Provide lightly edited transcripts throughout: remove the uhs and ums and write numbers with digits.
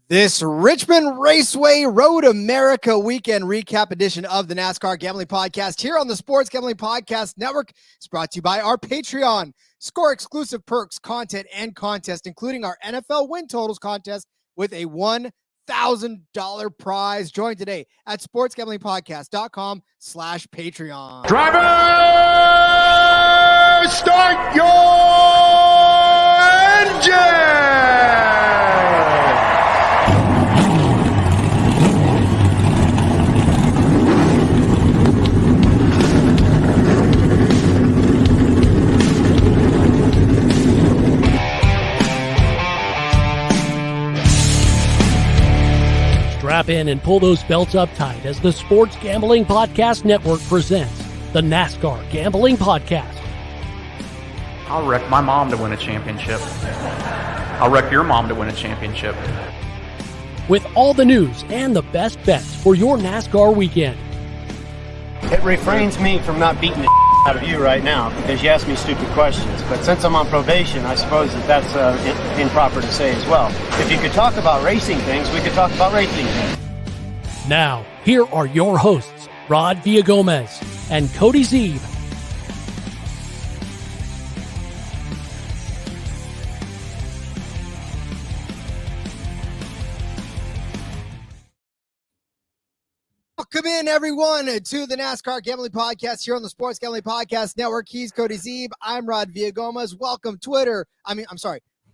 This Richmond Raceway Road America Weekend Recap edition of the NASCAR Gambling Podcast here on the Sports Gambling Podcast Network is brought to you by our Patreon. Score exclusive perks, content, and contest, including our NFL win totals contest with a $1,000 prize. Join today at sportsgamblingpodcast.com/Patreon. Driver, start your engine! Strap in and pull those belts up tight as the Sports Gambling Podcast Network presents the NASCAR Gambling Podcast. I'll wreck my mom to win a championship. I'll wreck your mom to win a championship. With all the news and the best bets for your NASCAR weekend. It refrains me from not beating the out of you right now because you ask me stupid questions. But since I'm on probation, I suppose that's improper to say as well. If you could talk about racing things, we could talk about racing things. Now, here are your hosts, Rod Villagomez and Cody Zeeb. Welcome in, everyone, to the NASCAR Gambling Podcast here on the Sports Gambling Podcast Network. He's Cody Zeeb. I'm Rod Villagomez. Welcome, Twitter.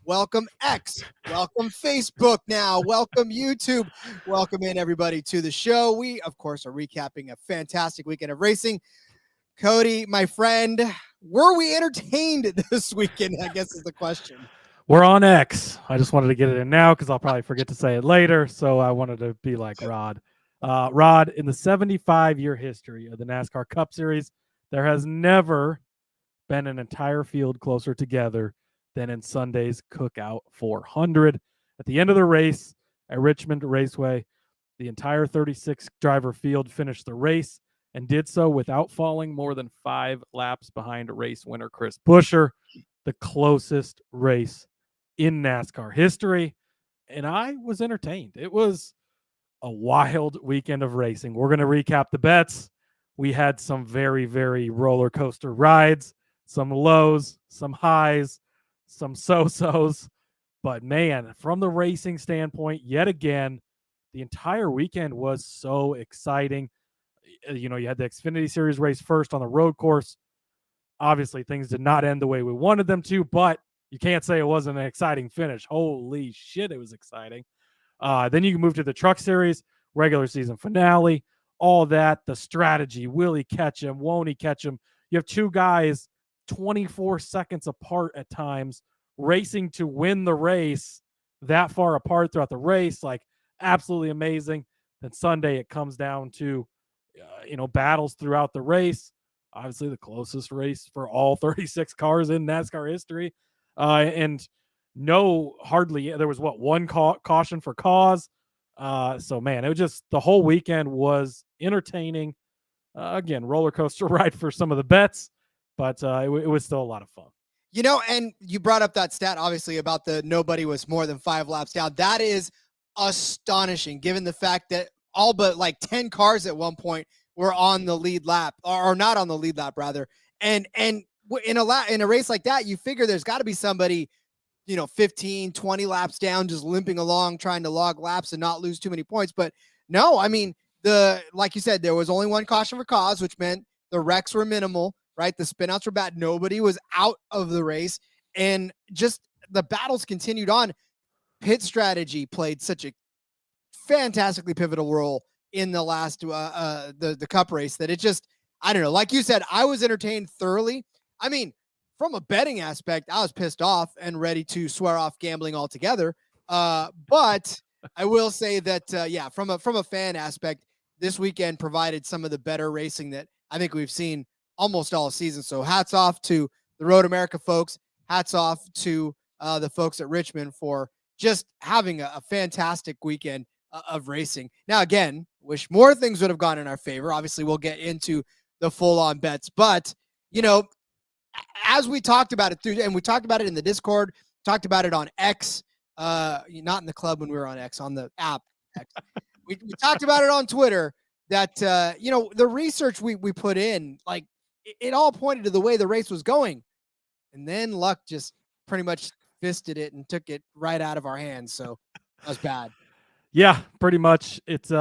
Welcome, X. Welcome, Facebook now. Welcome, YouTube. Welcome in, everybody, to the show. We, of course, are recapping a fantastic weekend of racing. Cody, my friend, were we entertained this weekend, I guess is the question. We're on X. I just wanted to get it in now because I'll probably forget to say it later, so I wanted to be like Rod. Rod, in the 75-year history of the NASCAR Cup Series, there has never been an entire field closer together than in Sunday's Cookout 400. At the end of the race at Richmond Raceway, the entire 36-driver field finished the race and did so without falling more than 5 laps behind race winner Chris Buescher, the closest race in NASCAR history. And I was entertained. It was a wild weekend of racing. We're going to recap the bets. We had some very, very roller coaster rides, some lows, some highs, some so-sos. But man, from the racing standpoint, yet again, the entire weekend was so exciting. You know, you had the Xfinity Series race first on the road course. Obviously, things did not end the way we wanted them to, but you can't say it wasn't an exciting finish. Holy shit, it was exciting. Then you can move to the Truck Series, regular season finale, all that, the strategy. Will he catch him? Won't he catch him? You have two guys 24 seconds apart at times racing to win the race that far apart throughout the race. Like, absolutely amazing. Then Sunday, it comes down to, battles throughout the race. Obviously, the closest race for all 36 cars in NASCAR history. And there was one caution for cause. So man, it was just, the whole weekend was entertaining. Again, roller coaster ride for some of the bets, but it was still a lot of fun. And you brought up that stat, obviously, about nobody was more than 5 laps down. That is astonishing, given the fact that all but like 10 cars at one point were on the lead lap, or not on the lead lap, rather. And in a race like that, you figure there's got to be somebody 15, 20 laps down, just limping along, trying to log laps and not lose too many points. But no, I mean, like you said, there was only one caution for cause, which meant the wrecks were minimal. right? The spinouts were bad. Nobody was out of the race. And just the battles continued on. Pit strategy played such a fantastically pivotal role in the last the cup race that it just, I don't know, like you said, I was entertained thoroughly. I mean, from a betting aspect, I was pissed off and ready to swear off gambling altogether. But I will say that yeah, from a fan aspect, this weekend provided some of the better racing that I think we've seen almost all season. So hats off to the Road America folks. Hats off to the folks at Richmond for just having a fantastic weekend of racing. Now, again, wish more things would have gone in our favor. Obviously, we'll get into the full-on bets. But, you know, as we talked about it and we talked about it in the Discord, talked about it on X, not in the club when we were on X, on the app X. we talked about it on Twitter that, you know, the research we put in, like, it all pointed to the way the race was going. And then luck just pretty much fisted it and took it right out of our hands. So that was bad. Yeah, pretty much. It's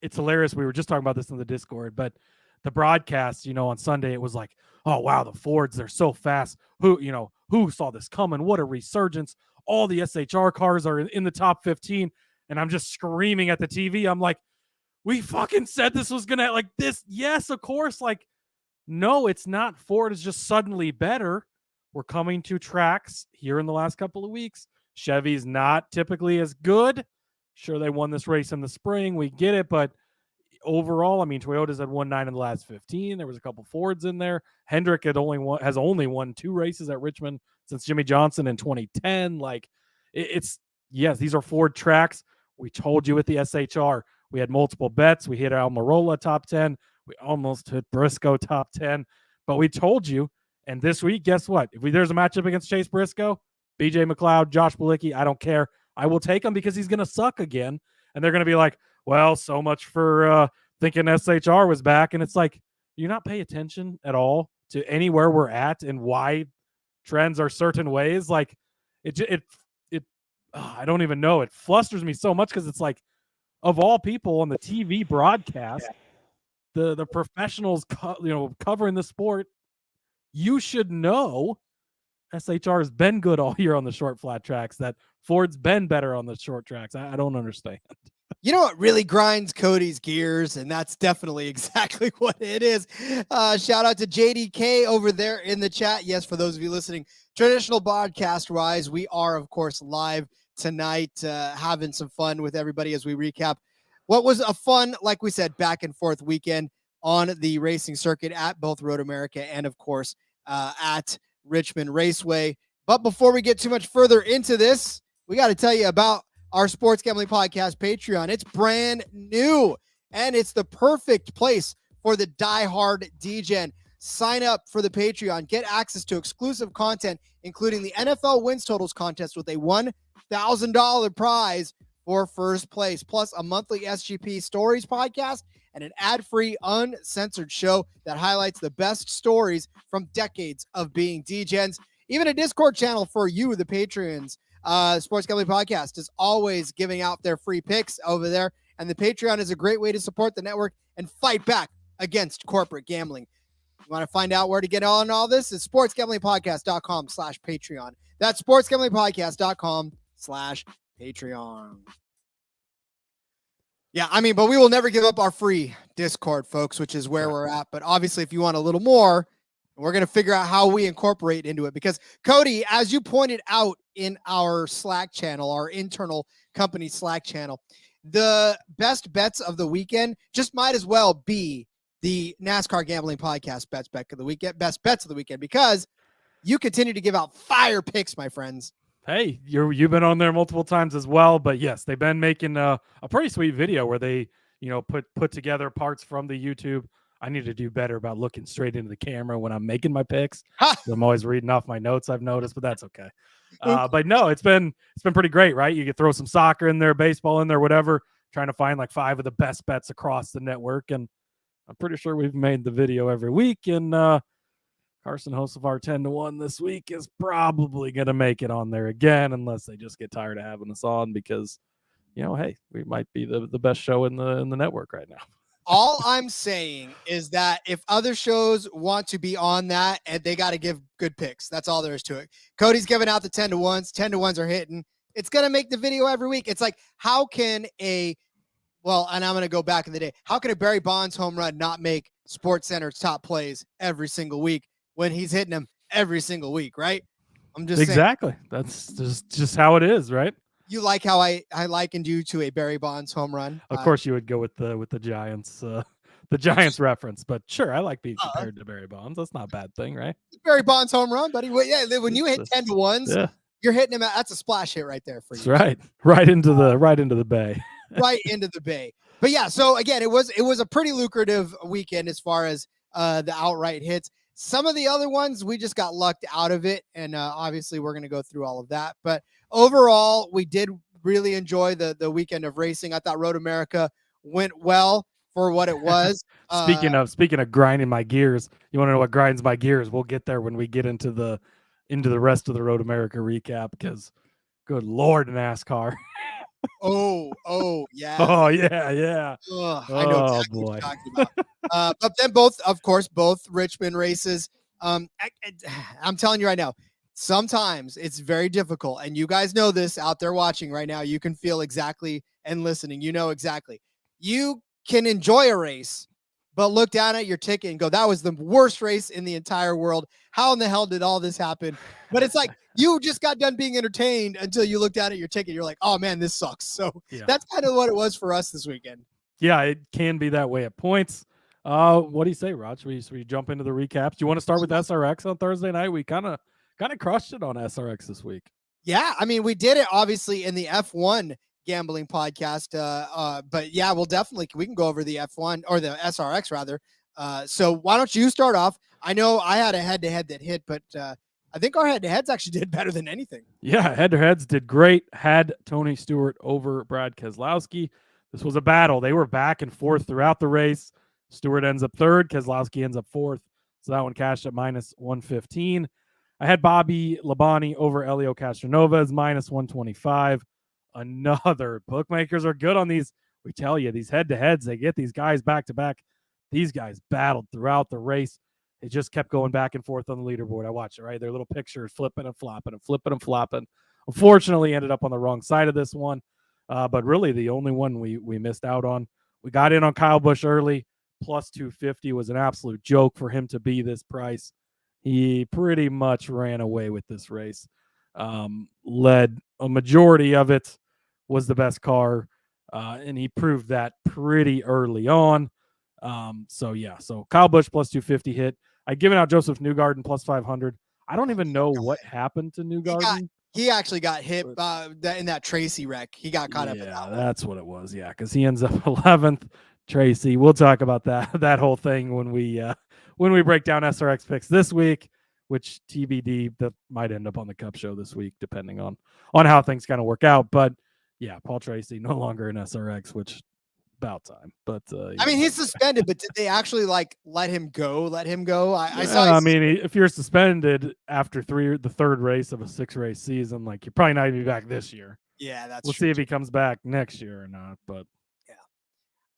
it's hilarious. We were just talking about this in the Discord, but the broadcast, you know, on Sunday, it was like, oh wow, the Fords, they're so fast. Who saw this coming? What a resurgence. All the SHR cars are in the top 15. And I'm just screaming at the TV. I'm like, we fucking said this was gonna like this. Yes, of course. Like, no, it's not. Ford is just suddenly better. We're coming to tracks here in the last couple of weeks. Chevy's not typically as good. Sure, they won this race in the spring. We get it, but overall, I mean, Toyota's had won 9 in the last 15. There was a couple Fords in there. Hendrick has only won 2 races at Richmond since Jimmy Johnson in 2010. Like, yes, these are Ford tracks. We told you with the SHR, we had multiple bets. We hit Almirola top 10. We almost hit Briscoe top 10, but we told you. And this week, guess what? If there's a matchup against Chase Briscoe, BJ McLeod, Josh Bilicki, I don't care. I will take him because he's going to suck again. And they're going to be like, well, so much for thinking SHR was back. And it's like, you're not paying attention at all to anywhere we're at and why trends are certain ways. Like, I don't even know. It flusters me so much because it's like, of all people on the TV broadcast, the professionals, covering the sport, you should know SHR has been good all year on the short flat tracks, that Ford's been better on the short tracks. I don't understand. You know what really grinds Cody's gears, and that's definitely exactly what it is. Shout out to JDK over there in the chat. Yes, for those of you listening, traditional broadcast-wise, we are, of course, live tonight, having some fun with everybody as we recap what was a fun, like we said, back and forth weekend on the racing circuit at both Road America and, of course, at Richmond Raceway. But before we get too much further into this, we got to tell you about our Sports Gambling Podcast Patreon. It's brand new, and it's the perfect place for the diehard DGen. Sign up for the Patreon. Get access to exclusive content, including the NFL Wins Totals contest with a $1,000 prize for first place, plus a monthly SGP Stories podcast and an ad-free, uncensored show that highlights the best stories from decades of being DGens. Even a Discord channel for you, the Patreons. Sports Gambling Podcast is always giving out their free picks over there, and the Patreon is a great way to support the network and fight back against corporate gambling. You want to find out where to get on all this? It's sportsgamblingpodcast.com/Patreon. That's sportsgamblingpodcast.com/Patreon. Yeah, I mean, but we will never give up our free Discord, folks, which is where we're at. But obviously, if you want a little more, we're going to figure out how we incorporate into it. Because, Cody, as you pointed out in our Slack channel, our internal company Slack channel, the best bets of the weekend just might as well be the NASCAR Gambling Podcast best bet of the weekend, best bets of the weekend, because you continue to give out fire picks, my friends. Hey, you've been on there multiple times as well, but yes, they've been making a pretty sweet video where they, put together parts from the YouTube. I need to do better about looking straight into the camera when I'm making my picks. I'm always reading off my notes, I've noticed, but that's okay. But no, it's been pretty great, right? You could throw some soccer in there, baseball in there, whatever, trying to find like 5 of the best bets across the network. And I'm pretty sure we've made the video every week. And Carson Hocevar 10-1 this week is probably going to make it on there again, unless they just get tired of having us on because, hey, we might be the best show in the network right now. All I'm saying is that if other shows want to be on that, and they got to give good picks. That's all there is to it. Cody's giving out the 10-1s. 10-1s are hitting. It's going to make the video every week. It's like, how can and I'm going to go back in the day. How can a Barry Bonds home run not make SportsCenter's top plays every single week when he's hitting them every single week, right? I'm just exactly. saying. That's just how it is, right? You like how I likened you to a Barry Bonds home run? Of course, you would go with the Giants, reference, but sure, I like being compared to Barry Bonds. That's not a bad thing, right? Barry Bonds home run, buddy. Well, yeah, when you hit 10-1s, yeah, you're hitting them. That's a splash hit right there for you. That's right into the bay, right into the bay. But yeah, so again, it was a pretty lucrative weekend as far as the outright hits. Some of the other ones we just got lucked out of it, and obviously we're going to go through all of that. But overall, we did really enjoy the weekend of racing. I thought Road America went well for what it was. Speaking of grinding my gears, you want to know what grinds my gears? We'll get there when we get into the rest of the Road America recap, because good Lord, NASCAR. Oh yeah. Oh yeah. I know exactly what you're talking about. But then both Richmond races. I'm telling you right now, sometimes it's very difficult, and you guys know this out there watching right now. You can feel exactly and listening. You know exactly. You can enjoy a race, but look down at your ticket and go, "That was the worst race in the entire world. How in the hell did all this happen?" But it's like you just got done being entertained until you look down at your ticket. You're like, "Oh man, this sucks." So that's kind of what it was for us this weekend. Yeah, it can be that way at points. What do you say, Rod? Should we jump into the recaps? Do you want to start with SRX on Thursday night? We kind of crushed it on SRX this week. Yeah, I mean, we did it obviously in the F1 Gambling Podcast. But yeah, we can go over the F1 or the SRX rather. So why don't you start off? I know I had a head-to-head that hit, but I think our head-to-heads actually did better than anything. Yeah, head-to-heads did great. Had Tony Stewart over Brad Keselowski. This was a battle. They were back and forth throughout the race. Stewart ends up third. Keselowski ends up fourth. So that one cashed at -115. I had Bobby Labonte over Elio Castroneves as -125. Another bookmakers are good on these. We tell you, these head-to-heads, they get these guys back-to-back. These guys battled throughout the race. It just kept going back and forth on the leaderboard. I watched it, right? Their little pictures flipping and flopping and flipping and flopping. Unfortunately, ended up on the wrong side of this one. But really, the only one we missed out on. We got in on Kyle Busch early. +250 was an absolute joke for him to be this price. He pretty much ran away with this race. Led a majority of it, was the best car, and he proved that pretty early on. So Kyle Busch +250 hit. I'd given out Joseph Newgarden +500. I don't even know what happened to Newgarden. He actually got hit in that Tracy wreck. He got caught up in that. Yeah, that's what it was. Yeah, because he ends up 11th. Tracy, we'll talk about that whole thing when we break down SRX picks this week, which TBD, that might end up on the Cup show this week, depending on how things kind of work out. But yeah, Paul Tracy no longer in SRX, which about time. But I mean, he's suspended, but did they actually let him go? I saw. I mean, if you're suspended after the third race of a 6-race season, like, you're probably not going to be back this year. Yeah, that's. We'll see if he comes back next year or not. But yeah.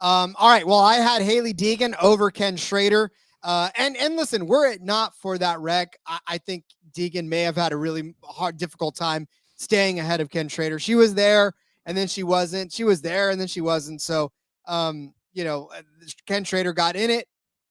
All right. Well, I had Haley Deegan over Ken Schrader. And listen, were it not for that wreck, I think Deegan may have had a really difficult time staying ahead of Ken Schrader. She was there and then she wasn't. She was there and then she wasn't. So, Ken Schrader got in it.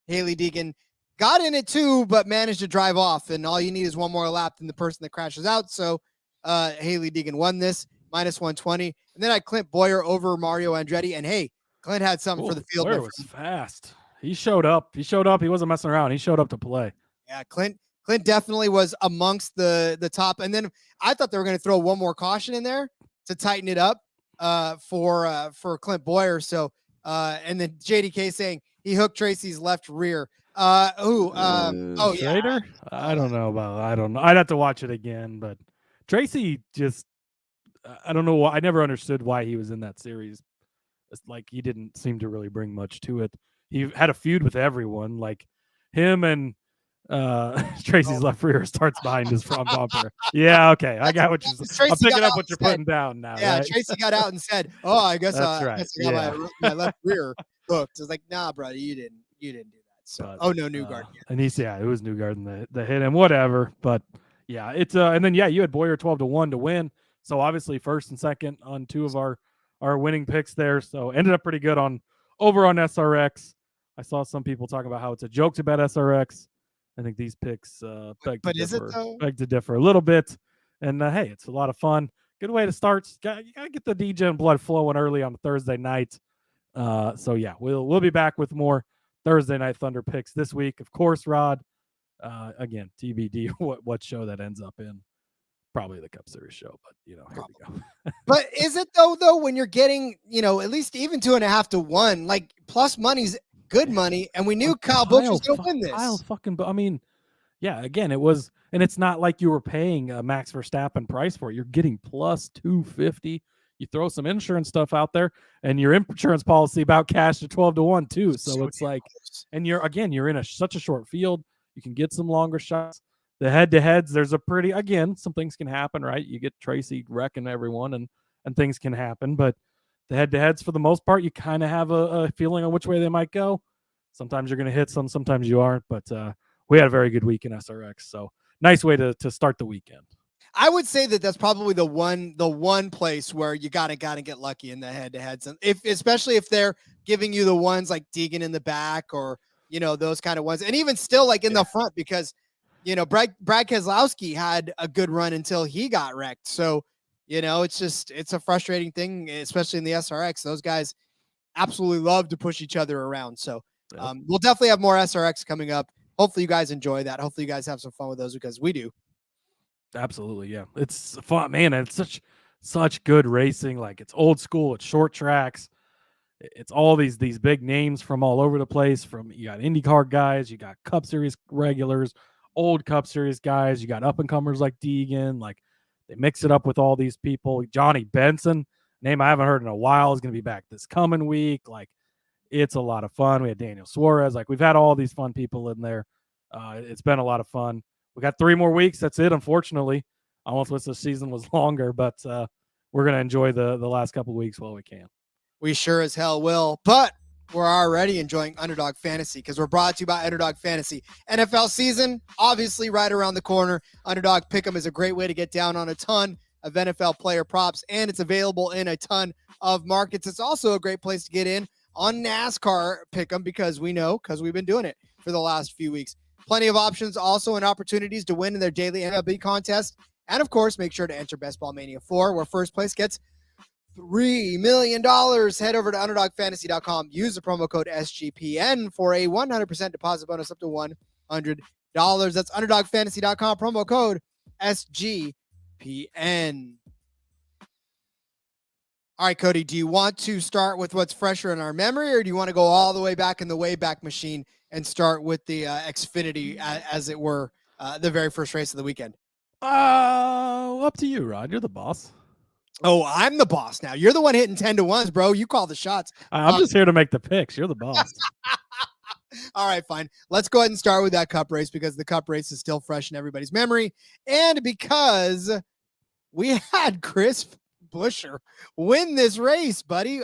Haley Deegan got in it too, but managed to drive off. And all you need is one more lap than the person that crashes out. So, Haley Deegan won this -120. And then I Clint Boyer over Mario Andretti. And hey, Clint had something for the field. Boyer was fast. He showed up. He wasn't messing around. He showed up to play. Yeah, Clint definitely was amongst the top. And then I thought they were going to throw one more caution in there to tighten it up for Clint Boyer. So and then JDK saying he hooked Tracy's left rear. Schrader? Yeah. I don't know about. I don't know. I'd have to watch it again. But Tracy just, I don't know why. I never understood why he was in that series. It's like he didn't seem to really bring much to it. He had a feud with everyone, like him and Tracy's left rear starts behind his front bumper. Yeah, okay. I got what you're saying. I'm picking up what you're putting down now. Yeah, right? Tracy got out and said, "Oh, I guess, That's right. I guess I got my left rear." hooked. It's like, nah, brother, you didn't do that. So, But, no, Newgarden. And it was Newgarden that hit him, whatever. But yeah, it's and then you had Boyer 12-1 to win. So obviously first and second on two of our winning picks there. So ended up pretty good over on SRX. I saw some people talking about how it's a joke to bet SRX. I think these picks beg to differ a little bit. And hey, it's a lot of fun. Good way to start. You gotta get the DJ blood flowing early on a Thursday night. So yeah, we'll be back with more Thursday Night Thunder picks this week. Of course, Rod. Again, TBD what show that ends up in. Probably the Cup Series show, but here we go. But is it though when you're getting, at least even 2.5 to 1, like plus money's good money, and we knew Kyle Busch was going to win this. Yeah, again, it was, and it's not like you were paying a Max Verstappen price for it. You're getting plus 250. You throw some insurance stuff out there, and your insurance policy about cash to 12-1 too. So it's like, and you're in such a short field. You can get some longer shots. The head-to-heads, there's some things can happen, right? You get Tracy wrecking everyone, and things can happen. But the head-to-heads, for the most part, you kind of have a feeling on which way they might go. Sometimes you're going to hit some, sometimes you aren't. But we had a very good week in SRX, so nice way to start the weekend. I would say that's probably the one place where you gotta get lucky in the head-to-heads, and especially if they're giving you the ones like Deegan in the back, or those kind of ones, and even still like in the front, because Brad Keselowski had a good run until he got wrecked. So it's a frustrating thing, especially in the SRX. Those guys absolutely love to push each other around. So we'll definitely have more SRX coming up. Hopefully you guys enjoy that. Hopefully you guys have some fun with those, because we do. Absolutely, yeah. It's fun, man. It's such good racing. Like, it's old school. It's short tracks. It's all these big names from all over the place. You got IndyCar guys, you got Cup Series regulars, old Cup Series guys. You got up and comers like Deegan. Like, they mix it up with all these people. Johnny Benson, name I haven't heard in a while, is going to be back this coming week. Like, it's a lot of fun. We had Daniel Suarez. Like, we've had all these fun people in there. It's been a lot of fun. We got 3 more weeks. That's it, unfortunately. I almost wish the season was longer, but we're going to enjoy the last couple of weeks while we can. We sure as hell will. But we're already enjoying Underdog Fantasy, because we're brought to you by Underdog Fantasy. NFL season, obviously, right around the corner. Underdog Pick'em is a great way to get down on a ton of NFL player props, and it's available in a ton of markets. It's also a great place to get in on NASCAR Pick'em, because we've been doing it for the last few weeks. Plenty of options also, and opportunities to win in their daily MLB contest. And of course, make sure to enter Best Ball Mania 4, where first place gets $3 million. Head over to UnderdogFantasy.com. Use the promo code SGPN for a 100% deposit bonus up to $100. That's UnderdogFantasy.com, promo code SGPN. All right, Cody, do you want to start with what's fresher in our memory, or do you want to go all the way back in the Wayback Machine and start with the Xfinity, as it were, the very first race of the weekend? Up to you, Rod. You're the boss. Oh, I'm the boss now. You're the one hitting 10-1s, bro. You call the shots. I'm just here to make the picks. You're the boss. All right, fine. Let's go ahead and start with that Cup race, because the Cup race is still fresh in everybody's memory, and because we had Chris Buescher win this race, buddy.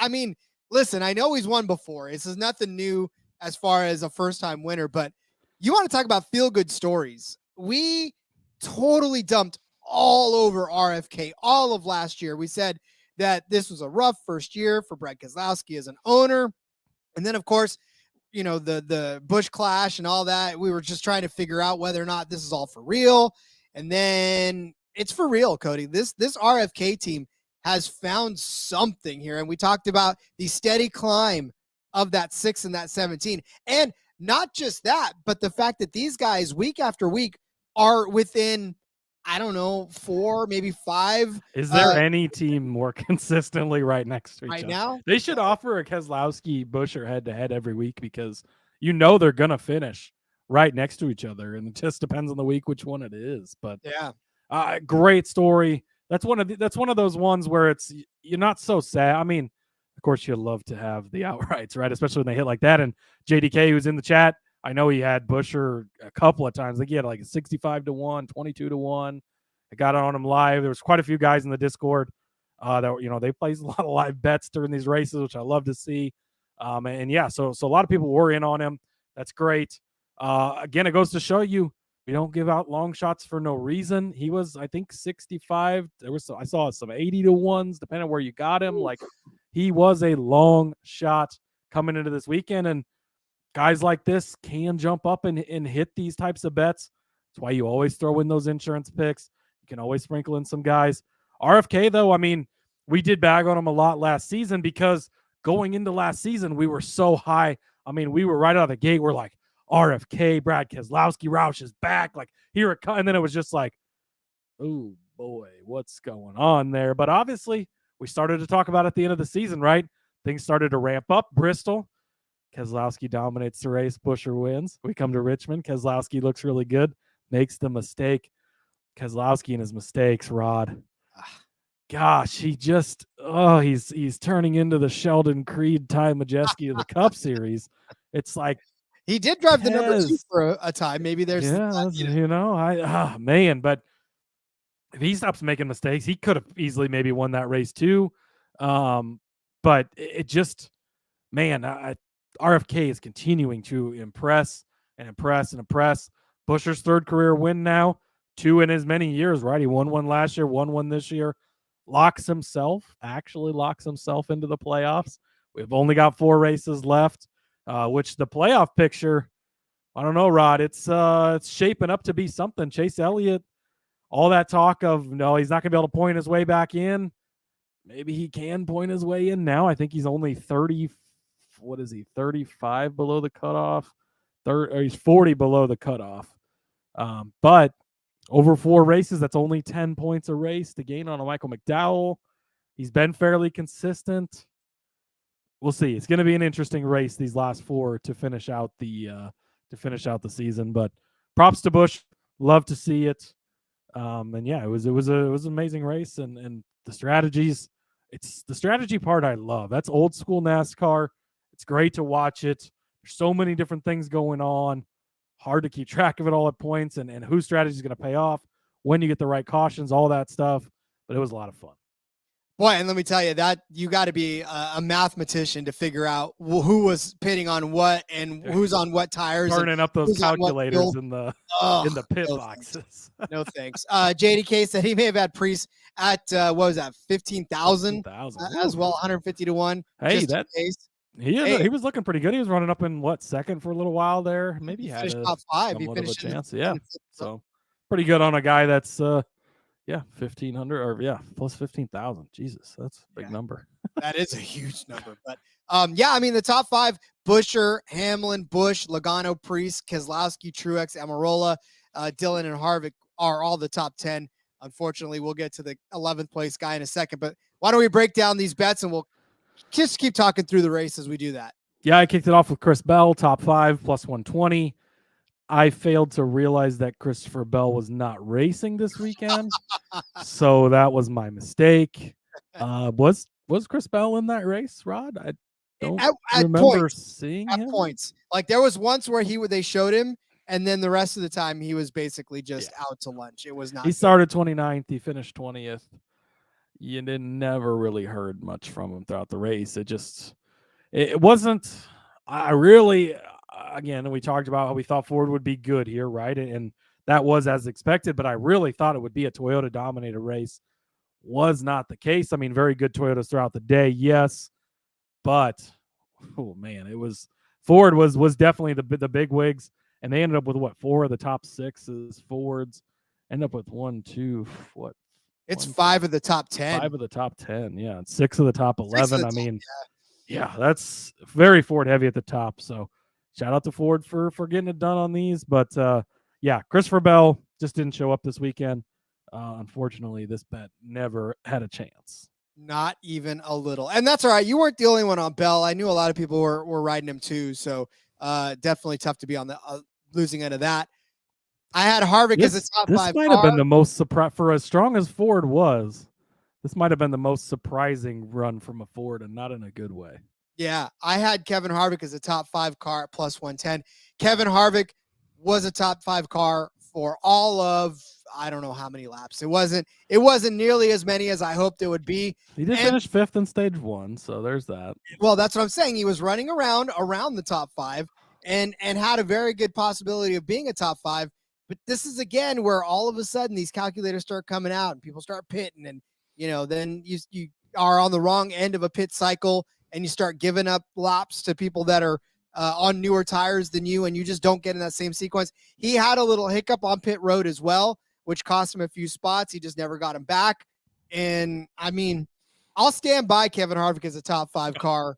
I mean, listen, I know he's won before. This is nothing new as far as a first-time winner, but you want to talk about feel-good stories. We totally dumped all over RFK all of last year. We said that this was a rough first year for Brad Keselowski as an owner. And then, of course, the Busch clash and all that. We were just trying to figure out whether or not this is all for real. And then it's for real, Cody. This RFK team has found something here. And we talked about the steady climb of that 6 and that 17. And not just that, but the fact that these guys week after week are within, I don't know, 4, maybe 5. Is there any team more consistently right next to each other? Right now? They should offer a Keselowski Buescher head-to-head every week, because they're going to finish right next to each other, and it just depends on the week which one it is. But yeah, great story. That's one of those ones where you're not so sad. I mean, of course, you'd love to have the outrights, right? Especially when they hit like that. And JDK, who's in the chat, I know he had Buescher a couple of times. Like, he had like a 65-1, 22-1. I got on him live. There was quite a few guys in the Discord that they place a lot of live bets during these races, which I love to see. And yeah, so a lot of people were in on him. That's great. Again, it goes to show you we don't give out long shots for no reason. He was, I think, 65. I saw some 80 to ones, depending on where you got him. Like, he was a long shot coming into this weekend, and guys like this can jump up and hit these types of bets. That's why you always throw in those insurance picks. You can always sprinkle in some guys. RFK, though, I mean, we did bag on him a lot last season because going into last season, we were so high. I mean, we were right out of the gate. We're like, RFK, Brad Keselowski, Roush is back. Like, here it comes. And then it was just like, oh, boy, what's going on there? But obviously, we started to talk about it at the end of the season, right? Things started to ramp up. Bristol, Keselowski dominates the race. Buescher wins. We come to Richmond. Keselowski looks really good. Makes the mistake. Keselowski and his mistakes, Rod. Gosh, he just, he's turning into the Sheldon Creed, Ty Majeski of the Cup Series. It's like, he did drive the number 2 for a time. Maybe there's, man. But if he stops making mistakes, he could have easily maybe won that race too. But it just, man, RFK is continuing to impress. Buescher's 3rd career win now, 2 in as many years, right? He won one last year, won one this year. Actually locks himself into the playoffs. We've only got 4 races left, which the playoff picture, I don't know, Rod, it's shaping up to be something. Chase Elliott, all that talk of, no, he's not going to be able to point his way back in. Maybe he can point his way in now. I think he's only 35 below the cutoff. He's 40 below the cutoff. But over 4 races, that's only 10 points a race to gain on a Michael McDowell. He's been fairly consistent. We'll see. It's going to be an interesting race, these last 4 to finish out the season. But props to Busch. Love to see it. And yeah, it was an amazing race, and the strategies. It's the strategy part I love. That's old school NASCAR. It's great to watch it. There's so many different things going on. Hard to keep track of it all at points, and whose strategy is going to pay off, when you get the right cautions, all that stuff. But it was a lot of fun. Boy, and let me tell you that you got to be a mathematician to figure out who was pitting on what and who's on what tires. Burning up those calculators in the pit boxes. No thanks. JDK said he may have had Priest at what was that, 15,000 as well, 150 to 1. Hey, that he was looking pretty good. He was running up in second for a little while there. Maybe he had top 5. He finished a chance. Yeah, so pretty good on a guy that's 1,500 or plus 15,000. Jesus, that's a big number. That is a huge number. But I mean, the top 5: Buescher, Hamlin, Busch, Logano, Priest, Keselowski, Truex, Almirola, Dillon, and Harvick are all the top 10. Unfortunately, we'll get to the 11th place guy in a second. But why don't we break down these bets, and we'll just keep talking through the race as we do that. Yeah, I kicked it off with Chris Bell, top 5, plus 120. I failed to realize that Christopher Bell was not racing this weekend, so that was my mistake. Was Chris Bell in that race, Rod? I don't remember seeing him. Points. Like, there was once where they showed him, and then the rest of the time he was basically just out to lunch. It was not. He started 29th. He finished 20th. You never really heard much from him throughout the race. It wasn't. I really. Again, we talked about how we thought Ford would be good here, right? And that was as expected, but I really thought it would be a Toyota dominated race. Was not the case. I mean, very good Toyotas throughout the day, yes, but oh man, it was Ford was definitely the big wigs, and they ended up with 4 of the top 6 Fords. End up with 1, 2, what? It's 5 of the top 10. 5 of the top 10, yeah, and 6 of the top 11. I mean, yeah, that's very Ford heavy at the top. So shout out to Ford for getting it done on these. But Christopher Bell just didn't show up this weekend. Unfortunately, this bet never had a chance. Not even a little. And that's all right. You weren't the only one on Bell. I knew a lot of people were riding him too. So definitely tough to be on the losing end of that. I had Harvick as a top 5 This might have been the most surprise for as strong as Ford was. This might have been the most surprising run from a Ford, and not in a good way. Yeah, I had Kevin Harvick as a top 5 car at plus 110. Kevin Harvick was a top 5 car for all of I don't know how many laps. It wasn't nearly as many as I hoped it would be. He did finish 5th in stage 1, so there's that. Well, that's what I'm saying. He was running around the top 5 and had a very good possibility of being a top 5. But this is again where all of a sudden these calculators start coming out and people start pitting, and then you are on the wrong end of a pit cycle and you start giving up laps to people that are on newer tires than you, and you just don't get in that same sequence. He had a little hiccup on pit road as well, which cost him a few spots. He just never got him back. And I mean, I'll stand by Kevin Harvick as a top 5 car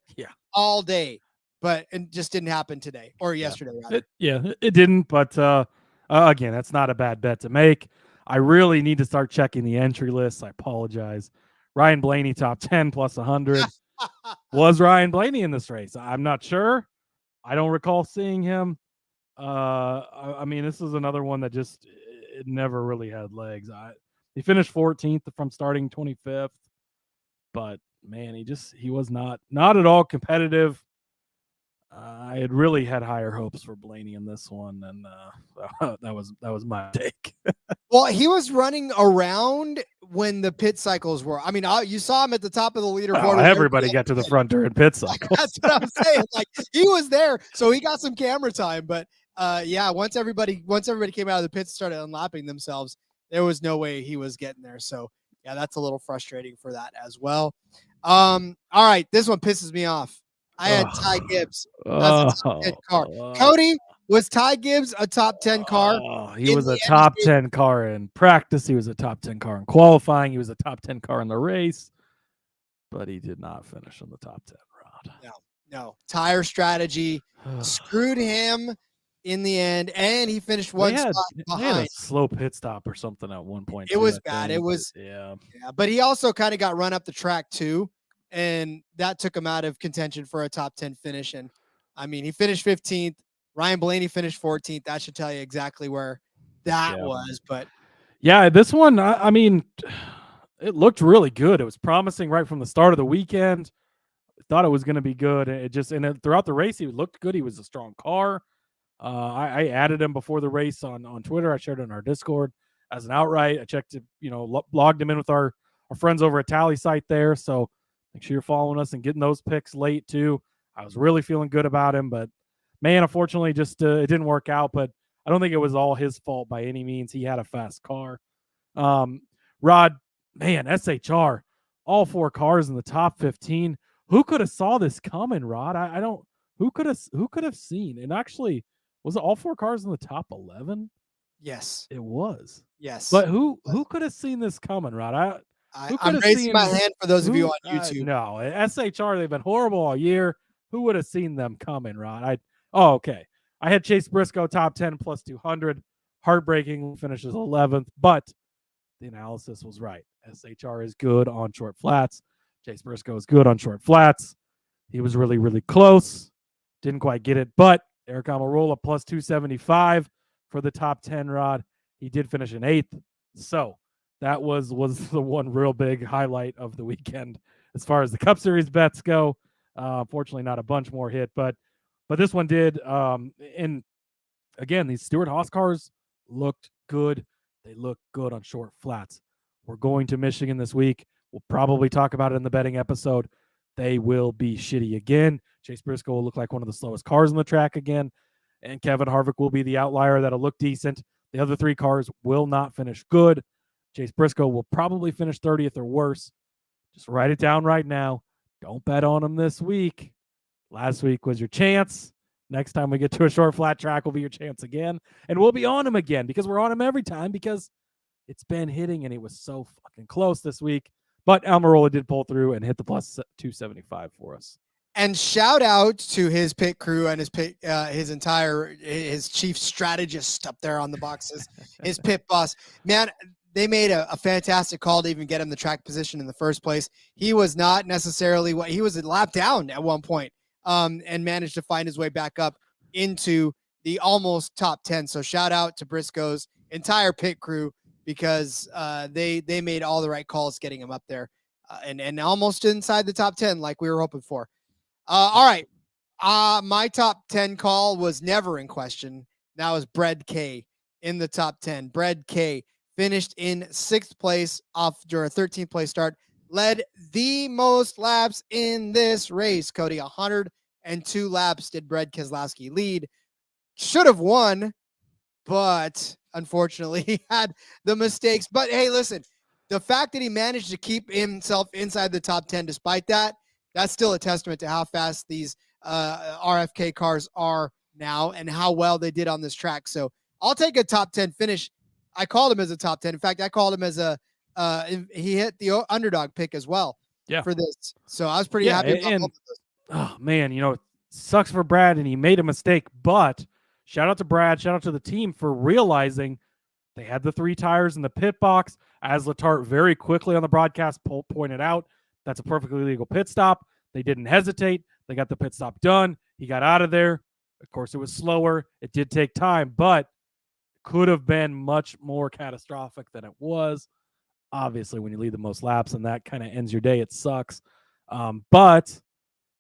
all day, but it just didn't happen today or yesterday. It didn't, but again, that's not a bad bet to make. I really need to start checking the entry list. I apologize. Ryan Blaney top 10 plus 100. Was Ryan Blaney in this race? I'm not sure. I don't recall seeing him. I mean, this is another one that just it never really had legs. He finished 14th from starting 25th, but man, he was not at all competitive. I had really had higher hopes for Blaney in this one, and that was my take. Well, he was running around when the pit cycles were. I mean, you saw him at the top of the leaderboard. Everybody got to the front during pit cycle. That's what I'm saying. Like, he was there, so he got some camera time. But once everybody came out of the pits and started unlapping themselves, there was no way he was getting there. So yeah, that's a little frustrating for that as well. All right, this one pisses me off. I had Ty Gibbs as a top 10 car. Cody, was Ty Gibbs a top 10 car? He was a top 10 car in practice. He was a top 10 car in qualifying. He was a top 10 car in the race, but he did not finish in the top 10, Rod. No. Tire strategy screwed him in the end, and he finished one spot behind. He had a slow pit stop or something at one point. It was bad. It was, but he also kind of got run up the track too, and that took him out of contention for a top 10 finish. And I mean, he finished 15th. Ryan Blaney finished 14th. That should tell you exactly where that was. But yeah, this one, I mean, it looked really good. It was promising right from the start of the weekend. Thought it was going to be good. Throughout the race, he looked good. He was a strong car. I added him before the race on Twitter. I shared it on our Discord as an outright. I checked it, logged him in with our friends over at Tally site there. So make sure you're following us and getting those picks late too. I was really feeling good about him, but man, unfortunately, just it didn't work out. But I don't think it was all his fault by any means. He had a fast car. Rod, man, SHR, all 4 cars in the top 15. Who could have saw this coming, Rod? I don't. Who could have seen? And actually, was it all 4 cars in the top 11? Yes, it was. Yes, but who could have seen this coming, Rod? I'm raising my hand for those of you on YouTube. No, SHR, they've been horrible all year. Who would have seen them coming, Rod? Okay. I had Chase Briscoe top 10 plus 200. Heartbreaking, finishes 11th, but the analysis was right. SHR is good on short flats. Chase Briscoe is good on short flats. He was really, really close. Didn't quite get it, but Eric Almirola plus 275 for the top 10, Rod. He did finish in 8th. So that was the one real big highlight of the weekend as far as the Cup Series bets go. Fortunately, not a bunch more hit, but this one did. And again, these Stewart-Haas cars looked good. They look good on short flats. We're going to Michigan this week. We'll probably talk about it in the betting episode. They will be shitty again. Chase Briscoe will look like one of the slowest cars on the track again. And Kevin Harvick will be the outlier that'll look decent. The other 3 cars will not finish good. Chase Briscoe will probably finish 30th or worse. Just write it down right now. Don't bet on him this week. Last week was your chance. Next time we get to a short flat track will be your chance again. And we'll be on him again because we're on him every time because it's been hitting and it was so fucking close this week. But Almirola did pull through and hit the plus 275 for us. And shout out to his pit crew and his chief strategist up there on the boxes, his pit boss. Man, they made a fantastic call to even get him the track position in the first place. He was not necessarily he was a lap down at one point, and managed to find his way back up into the almost top 10. So shout out to Briscoe's entire pit crew because they made all the right calls getting him up there and almost inside the top 10 like we were hoping for. All right. My top 10 call was never in question. That was Bread K in the top 10. Bread K finished in 6th place after a 13th place start, led the most laps in this race. Cody, 102 laps did Brad Keselowski lead. Should have won, but unfortunately he had the mistakes. But hey, listen, the fact that he managed to keep himself inside the top 10 despite that, that's still a testament to how fast these RFK cars are now and how well they did on this track. So I'll take a top 10 finish. I called him as a top 10. In fact, I called him as he hit the underdog pick as well for this. So I was pretty happy about both of those. Oh man, it sucks for Brad and he made a mistake, but shout out to Brad, shout out to the team for realizing they had the 3 tires in the pit box. As Letarte very quickly on the broadcast pointed out, that's a perfectly legal pit stop. They didn't hesitate. They got the pit stop done. He got out of there. Of course, it was slower. It did take time, but could have been much more catastrophic than it was. Obviously, when you lead the most laps and that kind of ends your day, it sucks. But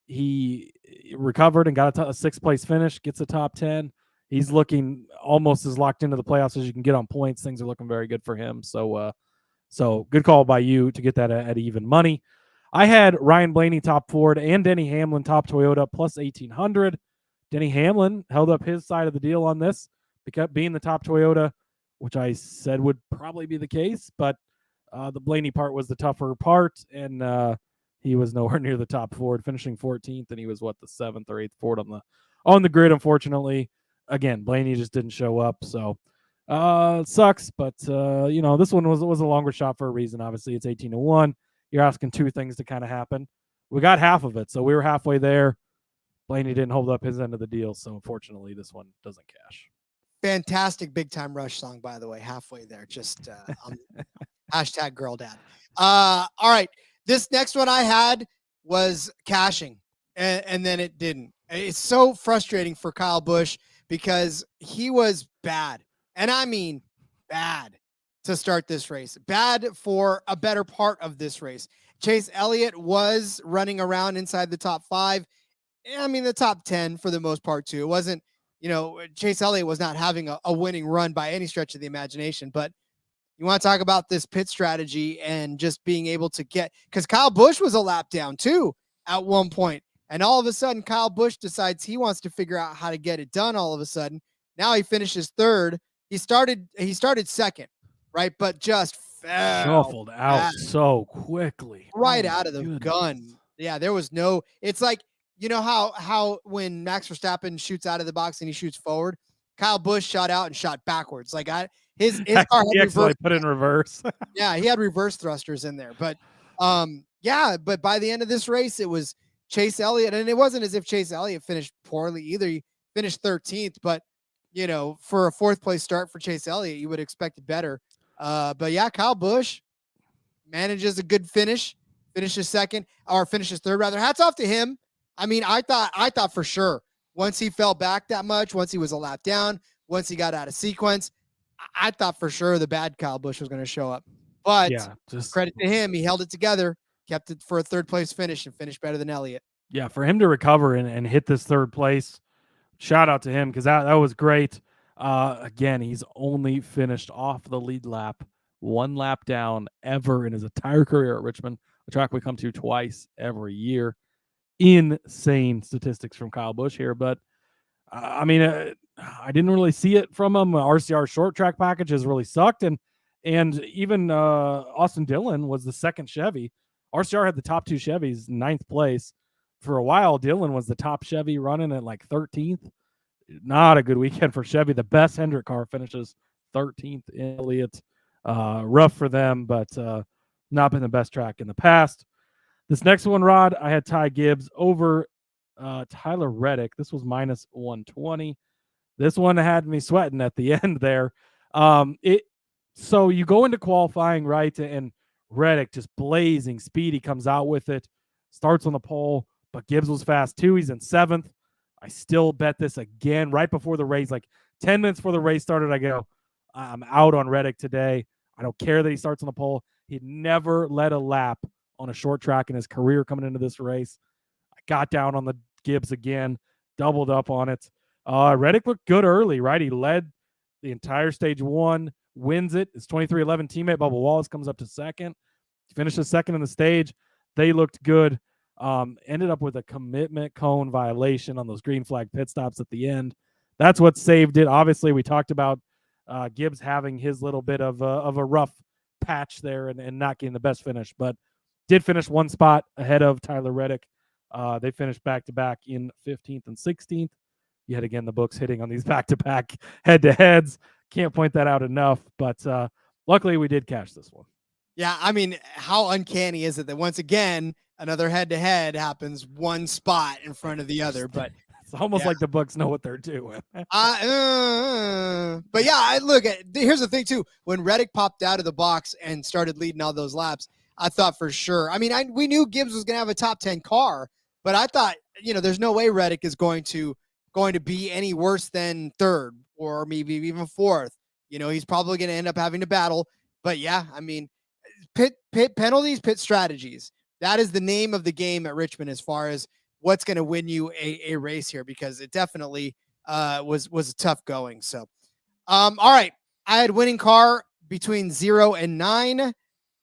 he recovered and got a 6th place finish, gets a top 10. He's looking almost as locked into the playoffs as you can get on points. Things are looking very good for him. So good call by you to get that at even money. I had Ryan Blaney top Ford and Denny Hamlin top Toyota plus 1,800. Denny Hamlin held up his side of the deal on this, because being the top Toyota, which I said would probably be the case, but the Blaney part was the tougher part, and he was nowhere near the top Ford, finishing 14th, and he was the 7th or 8th Ford on the grid. Unfortunately, again, Blaney just didn't show up, so it sucks. But this one was a longer shot for a reason. Obviously, it's 18-1. You're asking 2 things to kind of happen. We got half of it, so we were halfway there. Blaney didn't hold up his end of the deal, so unfortunately, this one doesn't cash. Fantastic Big Time Rush song, by the way. Halfway there, just hashtag girl dad. All right, this next one I had was cashing, and then it didn't. It's so frustrating for Kyle Busch because he was bad, and I mean bad, to start this race. Bad for a better part of this race. Chase Elliott was running around inside the top 5. I mean, the top 10 for the most part, too. It wasn't, Chase Elliott was not having a winning run by any stretch of the imagination. But you want to talk about this pit strategy and just being able to because Kyle Busch was a lap down, too, at one point. And all of a sudden, Kyle Busch decides he wants to figure out how to get it done all of a sudden. Now he finishes 3rd. He started 2nd, right? But just shuffled out so quickly. Right out of the gun. Yeah, there was no – it's like, how when Max Verstappen shoots out of the box and he shoots forward, Kyle Busch shot out and shot backwards. Like his car had put in reverse. Yeah, he had reverse thrusters in there. But but by the end of this race, it was Chase Elliott, and it wasn't as if Chase Elliott finished poorly either. He finished 13th, but for a 4th place start for Chase Elliott, you would expect it better. But yeah, Kyle Busch manages a good finish, finishes 3rd rather. Hats off to him. I mean, I thought for sure once he fell back that much, once he was a lap down, once he got out of sequence, I thought for sure the bad Kyle Busch was going to show up. But credit to him, he held it together, kept it for a 3rd place finish, and finished better than Elliott. Yeah, for him to recover and hit this 3rd place, shout out to him, because that was great. Again, he's only finished off the lead lap 1 lap down ever in his entire career at Richmond, a track we come to twice every year. Insane statistics from Kyle Busch here, but I didn't really see it from him. RCR short track package has really sucked, and even Austin Dillon was the 2nd Chevy. RCR had the top 2 Chevys, 9th place. For a while, Dillon was the top Chevy running at 13th. Not a good weekend for Chevy. The best Hendrick car finishes 13th. Elliott, rough for them, but not been the best track in the past. This next one, Rod, I had Ty Gibbs over Tyler Reddick. This was minus 120. This one had me sweating at the end there. So you go into qualifying, right, and Reddick just blazing speed. He comes out with it, starts on the pole, but Gibbs was fast too. He's in 7th. I still bet this again right before the race, 10 minutes before the race started. I go, I'm out on Reddick today. I don't care that he starts on the pole. He'd never led a lap on a short track in his career coming into this race. I got down on the Gibbs again, doubled up on it. Reddick looked good early, right? He led the entire stage 1, wins it. His 23-11 teammate Bubba Wallace comes up to second. He finishes second in the stage. They looked good. Ended up with a commitment cone violation on those green flag pit stops at the end. That's what saved it. Obviously, we talked about Gibbs having his little bit of a rough patch there and not getting the best finish, but did finish one spot ahead of Tyler Reddick. They finished back-to-back in 15th and 16th. Yet again, the books hitting on these back-to-back head-to-heads. Can't point that out enough, but luckily we did cash this one. Yeah, I mean, how uncanny is it that once again another head-to-head happens one spot in front of the other? But it's almost like the books know what they're doing. But yeah, here's the thing too. When Reddick popped out of the box and started leading all those laps, I thought for sure. I mean, we knew Gibbs was going to have a top 10 car, but I thought, there's no way Reddick is going to be any worse than third or maybe even fourth. He's probably going to end up having to battle. But yeah, I mean, pit penalties, pit strategies. That is the name of the game at Richmond as far as what's going to win you a race here, because it definitely was tough going. So, all right, I had winning car between 0 and 9.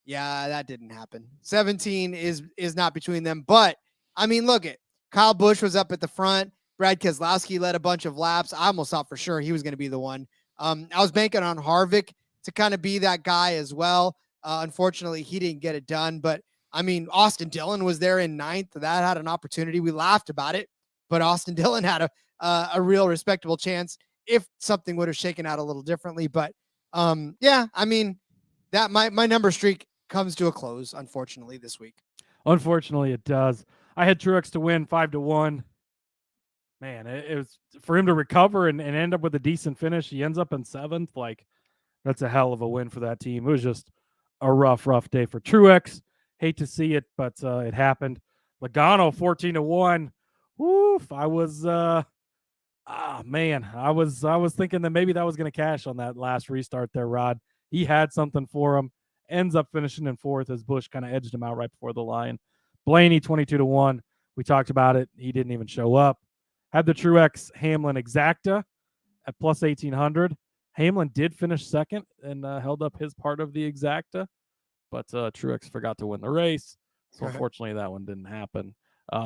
Yeah, that didn't happen. 17 is not between them, but I mean, look at Kyle Busch was up at the front. Brad Keselowski led a bunch of laps. I almost thought for sure he was going to be the one. I was banking on Harvick to kind of be that guy as well. Unfortunately, he didn't get it done, but I mean, Austin Dillon was there in 9th. That had an opportunity. We laughed about it, but Austin Dillon had a real respectable chance if something would have shaken out a little differently. But yeah, I mean, that my number streak comes to a close, unfortunately, this week. Unfortunately, it does. I had Truex to win 5-1. Man, it was for him to recover and end up with a decent finish. He ends up in 7th. Like, that's a hell of a win for that team. It was just a rough day for Truex. Hate to see it, but it happened. Logano 14-1. Woof! I was I was thinking that maybe that was going to cash on that last restart there, Rod. He had something for him. Ends up finishing in 4th as Busch kind of edged him out right before the line. Blaney 22-1. We talked about it. He didn't even show up. Had the Truex Hamlin exacta at plus 1,800. Hamlin did finish second and held up his part of the exacta, but Truex forgot to win the race. So unfortunately, that one didn't happen.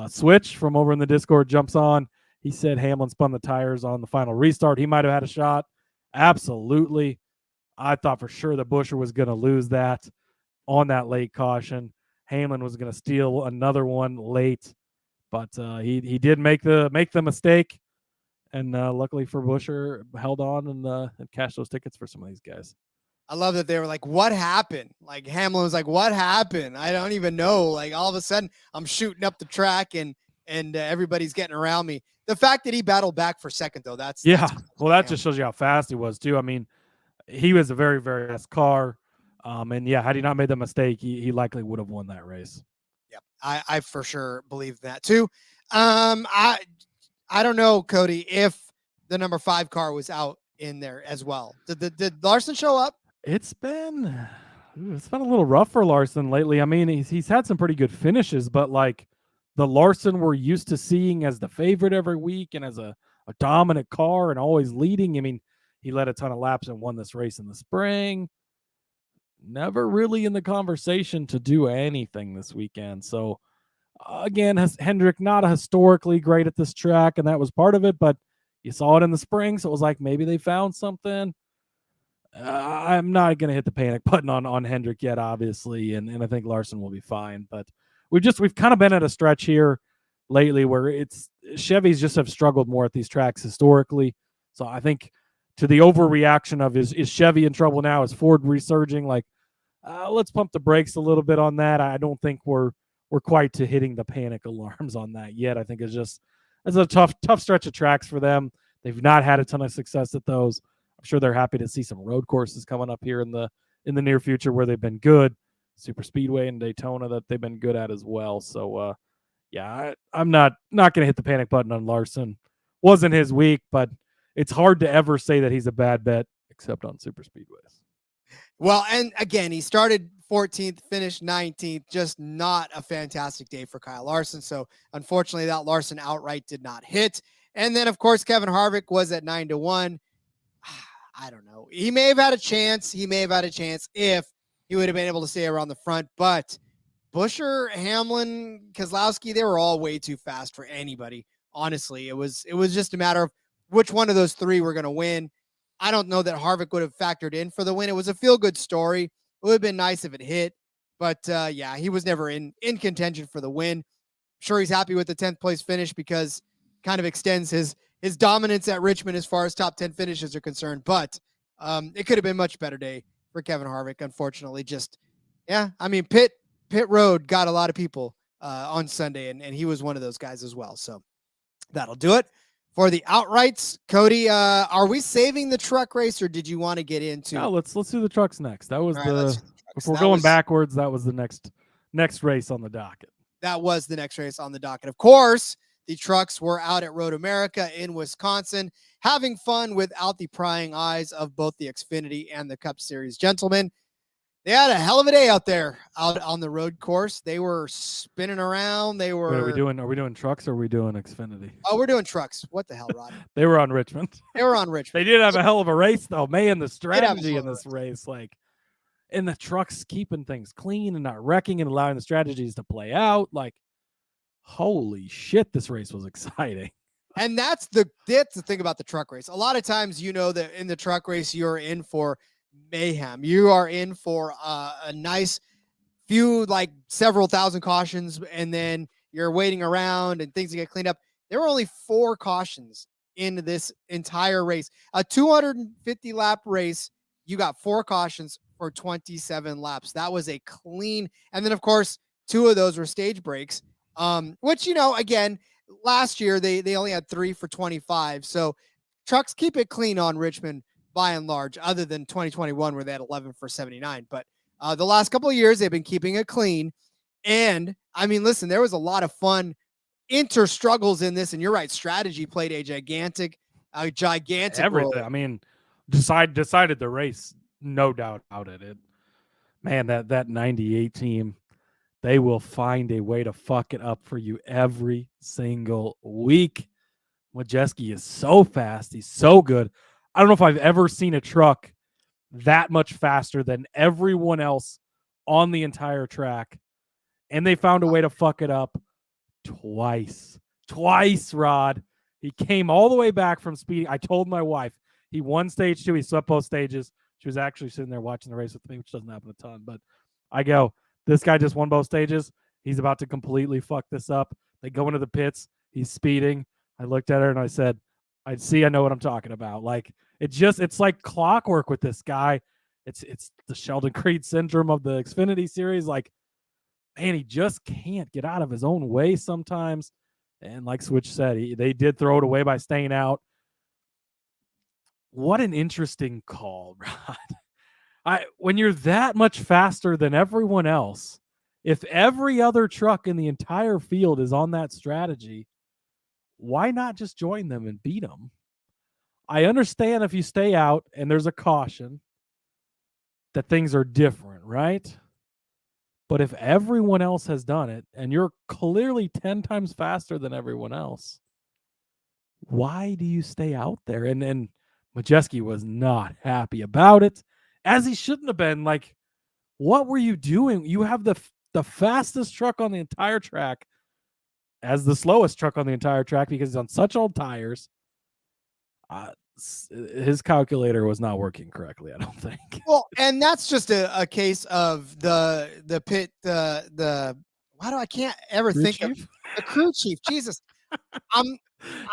Switch from over in the Discord jumps on. He said Hamlin spun the tires on the final restart. He might have had a shot. Absolutely. I thought for sure that Buescher was going to lose that on that late caution. Hamlin was going to steal another one late, but he did make the mistake, and luckily for Buescher, held on and cashed those tickets for some of these guys. I love that they were like, what happened? Like, Hamlin was like, what happened? I don't even know. Like, all of a sudden, I'm shooting up the track and everybody's getting around me. The fact that he battled back for second, though, that's well, that just shows you how fast he was, too. I mean, he was a very, very fast car. And yeah, had he not made the mistake, he likely would have won that race. Yeah, I for sure believe that, too. I don't know, Cody, if the number 5 car was out in there as well. Did Larson show up? It's been a little rough for Larson lately. I mean, he's had some pretty good finishes, but like the Larson we're used to seeing as the favorite every week and as a dominant car and always leading. I mean, he led a ton of laps and won this race in the spring. Never really in the conversation to do anything this weekend. So again, Hendrick not historically great at this track, and that was part of it, but you saw it in the spring, so it was like maybe they found something. I'm not going to hit the panic button on Hendrick yet, obviously, and I think Larson will be fine. But we've kind of been at a stretch here lately where Chevys just have struggled more at these tracks historically. So I think to the overreaction of is Chevy in trouble now? Is Ford resurging? Like, let's pump the brakes a little bit on that. I don't think we're quite to hitting the panic alarms on that yet. I think it's a tough stretch of tracks for them. They've not had a ton of success at those. I'm sure they're happy to see some road courses coming up here in the near future where they've been good. Super Speedway and Daytona that they've been good at as well. So, yeah, I'm not going to hit the panic button on Larson. Wasn't his week, but it's hard to ever say that he's a bad bet except on super speedways. Well, and again, he started 14th, finished 19th. Just not a fantastic day for Kyle Larson. So unfortunately, that Larson outright did not hit. And then, of course, Kevin Harvick was at 9-1. I don't know. He may have had a chance. He may have had a chance if he would have been able to stay around the front. But Buescher, Hamlin, Keselowski, they were all way too fast for anybody. Honestly, it was just a matter of which one of those three were going to win. I don't know that Harvick would have factored in for the win. It was a feel-good story. It would have been nice if it hit. But, yeah, he was never in contention for the win. I'm sure he's happy with the 10th place finish because kind of extends his dominance at Richmond as far as top 10 finishes are concerned. But it could have been a much better day for Kevin Harvick, unfortunately. Just, yeah, I mean, pit road got a lot of people on Sunday, and he was one of those guys as well. So that'll do it for the outrights. Cody, are we saving the truck race, or did you want to get into? No, let's do the trucks next. That was if we're That going was- backwards, that was the next race on the docket. That was the next race on the docket. Of course, the trucks were out at Road America in Wisconsin, having fun without the prying eyes of both the Xfinity and the Cup Series gentlemen. They had a hell of a day out there, out on the road course. They were spinning around. They were. Wait, are we doing trucks or are we doing Xfinity? Oh, we're doing trucks. What the hell, Rod? They were on Richmond. They were on Richmond. They did have a hell of a race, though. Man, the have a strategy hell in of a this race, like, and the trucks keeping things clean and not wrecking and allowing the strategies to play out. Like, holy shit, this race was exciting. And that's the thing about the truck race. A lot of times, you know that in the truck race, you're in for mayhem. You are in for a nice few, like several thousand cautions, and then you're waiting around and things get cleaned up. There were only 4 cautions in this entire race. A 250 lap race, you got 4 cautions for 27 laps. That was a clean. And then, of course, 2 of those were stage breaks, which, you know, again, last year they only had 3 for 25. So trucks keep it clean on Richmond by and large, other than 2021 where they had 11 for 79. But the last couple of years, they've been keeping it clean. And I mean, listen, there was a lot of fun struggles in this. And you're right, strategy played a gigantic Everything. role. I mean, decided the race, no doubt about it. Man, that 98 team, they will find a way to fuck it up for you every single week. Majeski is so fast. He's so good. I don't know if I've ever seen a truck that much faster than everyone else on the entire track. And they found a way to fuck it up twice. Twice, Rod. He came all the way back from speeding. I told my wife he won stage 2. He swept both stages. She was actually sitting there watching the race with me, which doesn't happen a ton. But I go, this guy just won both stages. He's about to completely fuck this up. They go into the pits. He's speeding. I looked at her and I said, I know what I'm talking about. Like, it's like clockwork with this guy. It's the Sheldon Creed syndrome of the Xfinity Series. Like, man, he just can't get out of his own way sometimes. And like Switch said, they did throw it away by staying out. What an interesting call, Rod. When you're that much faster than everyone else, if every other truck in the entire field is on that strategy, why not just join them and beat them? I understand if you stay out and there's a caution that things are different, right? But if everyone else has done it and you're clearly 10 times faster than everyone else, why do you stay out there? And Majeski was not happy about it, as he shouldn't have been. Like, what were you doing? You have the fastest truck on the entire track as the slowest truck on the entire track because he's on such old tires. His calculator was not working correctly, I don't think. Well, and that's just a case of the pit, why do I can't ever think of the crew chief? Jesus.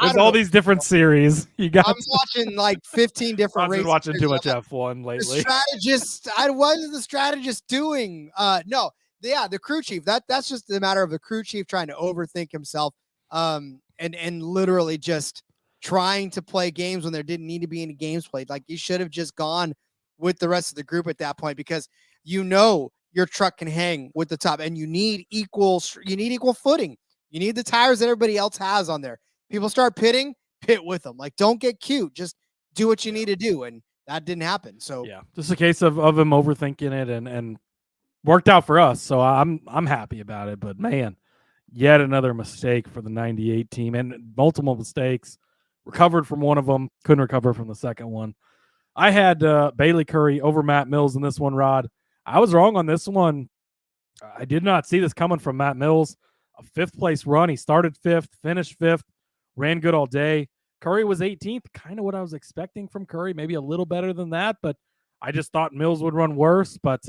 There's all these different series. I'm watching like 15 different races. I've been watching too much F1 lately. What is the strategist doing? The crew chief. That's just a matter of the crew chief trying to overthink himself, and literally just trying to play games when there didn't need to be any games played. Like, you should have just gone with the rest of the group at that point, because you know your truck can hang with the top, and you need equal footing. You need the tires that everybody else has on there. People start pit with them. Like, don't get cute. Just do what you need to do. And that didn't happen. So yeah, just a case of him overthinking it, and worked out for us. So I'm happy about it. But man, yet another mistake for the 98 team, and multiple mistakes. Recovered from one of them, couldn't recover from the second one. I had Bailey Curry over Matt Mills in this one, Rod. I was wrong on this one. I did not see this coming from Matt Mills. A 5th place run. He started 5th, finished 5th, ran good all day. Curry was 18th, kind of what I was expecting from Curry, maybe a little better than that, but I just thought Mills would run worse, but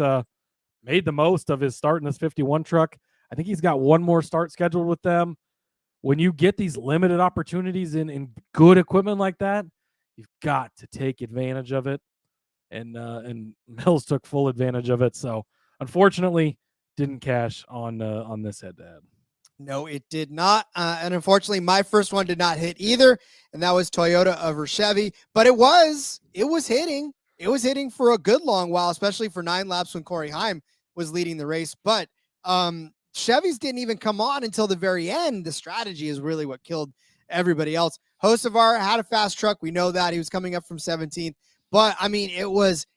made the most of his start in this 51 truck. I think he's got one more start scheduled with them. When you get these limited opportunities in good equipment like that, you've got to take advantage of it. And Mills took full advantage of it. So unfortunately, didn't cash on this head-to-head. No, it did not. And unfortunately, my first one did not hit either. And that was Toyota over Chevy. But it was hitting. It was hitting for a good long while, especially for 9 laps when Corey Heim was leading the race. But Chevys didn't even come on until the very end. The strategy is really what killed everybody else. Hocevar had a fast truck. We know that. He was coming up from 17th. But, I mean, it was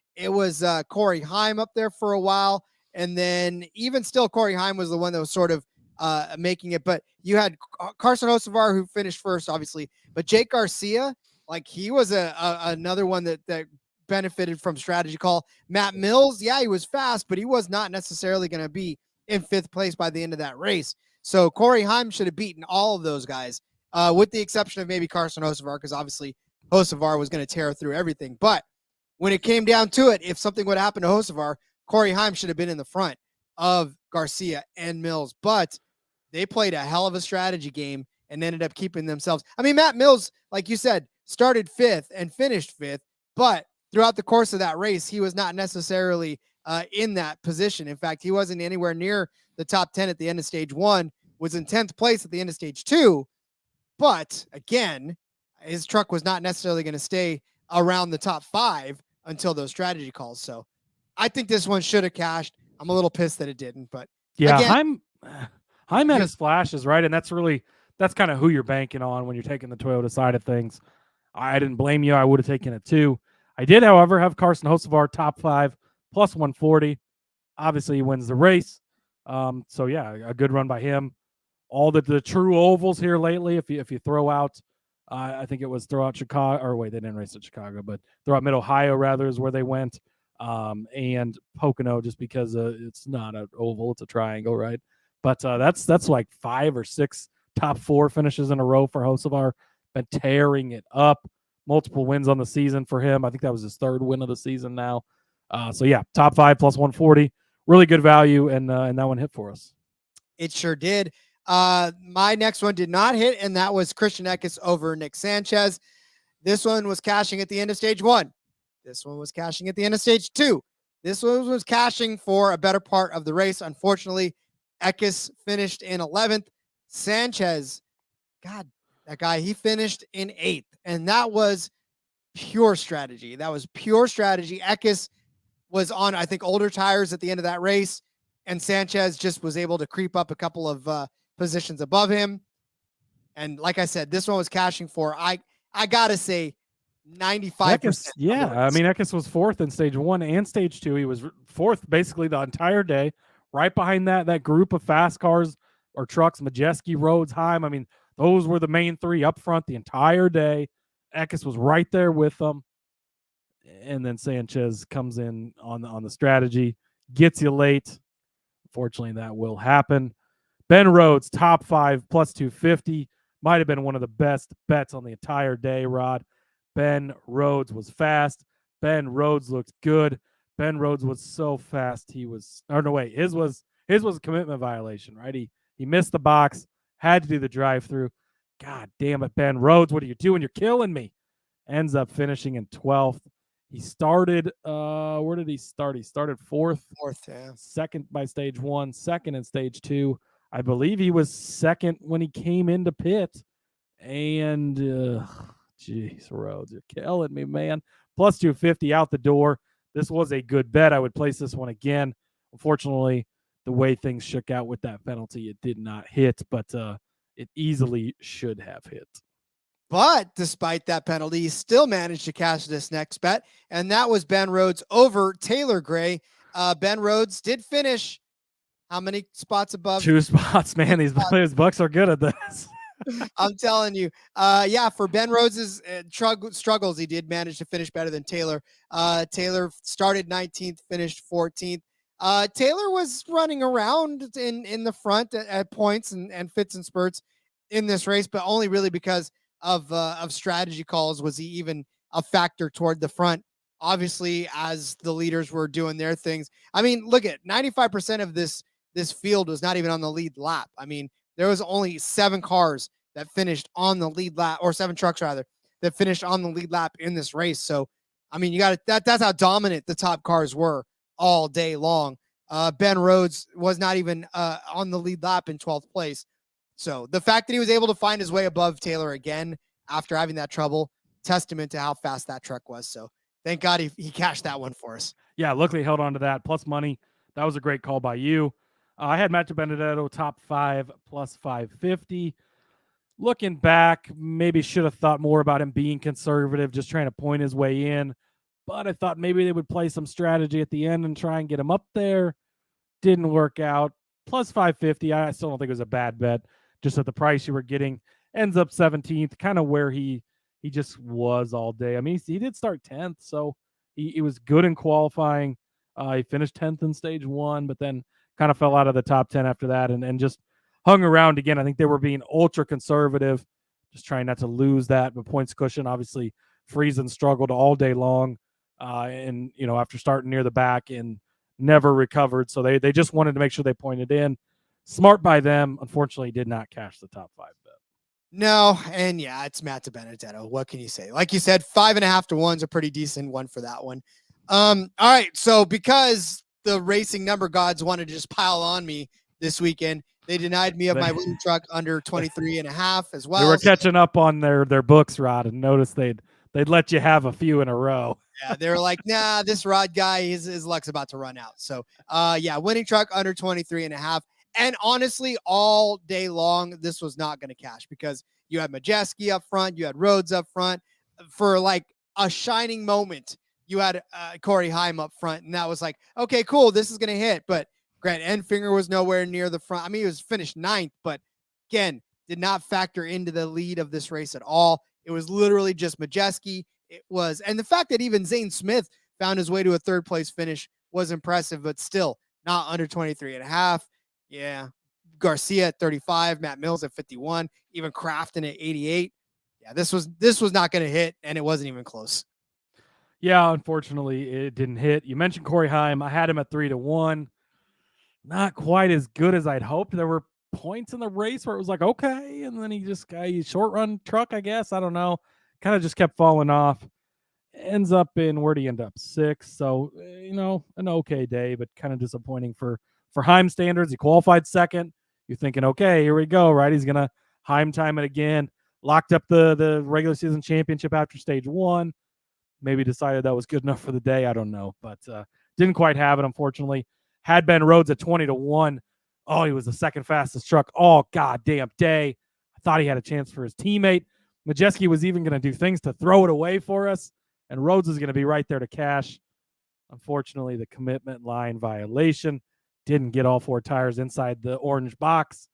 Corey Heim up there for a while. And then even still, Corey Heim was the one that was sort of making it. But you had Carson Hocevar, who finished first, obviously. But Jake Garcia, like, he was another one that benefited from strategy call. Matt Mills, yeah, he was fast, but he was not necessarily going to be in 5th place by the end of that race. So Corey Heim should have beaten all of those guys, with the exception of maybe Carson Hocevar, because obviously Hocevar was going to tear through everything. But when it came down to it, if something would happen to Hocevar, Corey Heim should have been in the front of Garcia and Mills. But they played a hell of a strategy game and ended up keeping themselves. I mean, Matt Mills, like you said, started 5th and finished 5th, but throughout the course of that race, he was not necessarily in that position. In fact, he wasn't anywhere near the top 10 at the end of stage 1, was in 10th place at the end of stage 2. But again, his truck was not necessarily going to stay around the top 5 until those strategy calls. So I think this one should have cashed. I'm a little pissed that it didn't, but yeah, again, Heim had his flashes, right? And that's kind of who you're banking on when you're taking the Toyota side of things. I didn't blame you. I would have taken it too. I did, however, have Carson Hocevar top 5 plus 140. Obviously, he wins the race. So yeah, a good run by him. All the true ovals here lately. If you throw out, I think it was throw out Chicago, or wait, they didn't race at Chicago, but throw out Mid Ohio rather is where they went. And Pocono, just because it's not an oval, it's a triangle, right? But that's like 5 or 6 top 4 finishes in a row for Hocevar. Been tearing it up. Multiple wins on the season for him. I think that was his 3rd win of the season now. So yeah, top 5 plus 140. Really good value, and that one hit for us. It sure did. My next one did not hit, and that was Christian Eckes over Nick Sanchez. This one was cashing at the end of stage 1. This one was cashing at the end of stage 2. This one was cashing for a better part of the race. Unfortunately, Eckes finished in 11th. Sanchez, God, that guy, he finished in 8th. And that was pure strategy. Eckes was on, I think, older tires at the end of that race. And Sanchez just was able to creep up a couple of positions above him. And like I said, this one was cashing for, I got to say, 95%. Eckes, yeah, I mean, Eckes was 4th in stage 1 and stage 2. He was 4th basically the entire day. Right behind that group of fast cars or trucks, Majeski, Rhodes, Heim. I mean, those were the main 3 up front the entire day. Eckes was right there with them. And then Sanchez comes in on the strategy, gets you late. Unfortunately, that will happen. Ben Rhodes, top 5, plus 250. Might have been one of the best bets on the entire day, Rod. Ben Rhodes was fast. Ben Rhodes looked good. Ben Rhodes was so fast. His was a commitment violation, right? He missed the box, had to do the drive-through. God damn it, Ben Rhodes, what are you doing? You're killing me. Ends up finishing in 12th. He started, where did he start? He started 4th. 4th, yeah. 2nd by stage 1, 2nd in stage 2. I believe he was 2nd when he came into pit. And, jeez, Rhodes, you're killing me, man. Plus 250 out the door. This was a good bet. I would place this one again. Unfortunately, the way things shook out with that penalty, it did not hit, but it easily should have hit. But despite that penalty, he still managed to cash this next bet, and that was Ben Rhodes over Taylor Gray. Ben Rhodes did finish how many spots above? 2 spots, man. These Bucks are good at this. I'm telling you. For Ben Rhodes's struggles, he did manage to finish better than Taylor. Taylor started 19th, finished 14th. Taylor was running around in the front at points and fits and spurts in this race, but only really because of strategy calls was he even a factor toward the front. Obviously, as the leaders were doing their things. I mean, look at 95% of this field was not even on the lead lap. I mean, there was only 7 cars that finished on the lead lap, or 7 trucks rather, that finished on the lead lap in this race. So, I mean, you got that's how dominant the top cars were all day long. Ben Rhodes was not even on the lead lap in 12th place. So the fact that he was able to find his way above Taylor again after having that trouble, testament to how fast that truck was. So thank God he cashed that one for us. Yeah, luckily held on to that plus money. That was a great call by you. I had Matt Benedetto top 5 plus 550. Looking back, maybe should have thought more about him being conservative, just trying to point his way in. But I thought maybe they would play some strategy at the end and try and get him up there. Didn't work out. Plus 550. I still don't think it was a bad bet. Just at the price you were getting. Ends up 17th, kind of where he just was all day. I mean, he did start 10th, so he was good in qualifying. He finished 10th in stage 1, but then kind of fell out of the top 10 after that and just hung around again. I think they were being ultra conservative, just trying not to lose that. But points cushion, obviously, Friesen struggled all day long, and after starting near the back and never recovered. So they just wanted to make sure they pointed in. Smart by them. Unfortunately, did not cash the top 5 bet. No, and it's Matt Benedetto. What can you say? Like you said, 5.5 to 1's a pretty decent one for that one. All right, so because the racing number gods wanted to just pile on me this weekend, they denied me of my winning truck under 23.5 as well. They were catching up on their books, Rod, and noticed they'd let you have a few in a row. Yeah, they were like, nah, this Rod guy, his luck's about to run out. So, winning truck under 23.5. And honestly, all day long, this was not going to cash because you had Majeski up front, you had Rhodes up front. For like a shining moment, you had Corey Heim up front, and that was like, okay, cool, this is going to hit. But Grant Enfinger was nowhere near the front. I mean, he was finished 9th, but again, did not factor into the lead of this race at all. It was literally just Majeski. And the fact that even Zane Smith found his way to a 3rd place finish was impressive, but still not under 23.5. Yeah. Garcia at 35, Matt Mills at 51, even Crafton at 88. Yeah, this was not going to hit, and it wasn't even close. Yeah, unfortunately, it didn't hit. You mentioned Corey Heim. I had him at 3 to 1. Not quite as good as I'd hoped. There were points in the race where it was like, okay, and then he short run truck, I guess. I don't know. Kind of just kept falling off. Ends up in, where'd he end up? 6th. So, an okay day, but kind of disappointing for Heim standards. He qualified 2nd. You're thinking, okay, here we go, right? He's going to Heim time it again. Locked up the regular season championship after stage 1. Maybe decided that was good enough for the day. I don't know, but didn't quite have it, unfortunately. Had Ben Rhodes at 20 to 1. Oh, he was the 2nd fastest truck all goddamn day. I thought he had a chance for his teammate. Majeski was even going to do things to throw it away for us, and Rhodes is going to be right there to cash. Unfortunately, the commitment line violation didn't get all 4 tires inside the orange box,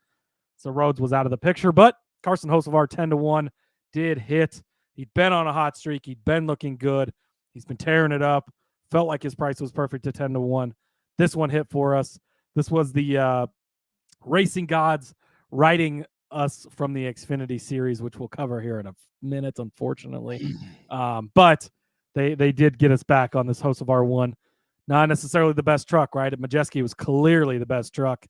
so Rhodes was out of the picture. But Carson Hocevar 10 to 1 did hit. He'd been on a hot streak. He'd been looking good. He's been tearing it up. Felt like his price was perfect at 10 to 1. This one hit for us. This was the racing gods writing us from the Xfinity Series, which we'll cover here in a minute, unfortunately. But they did get us back on this Hocevar one. Not necessarily the best truck, right? Majeski was clearly the best truck.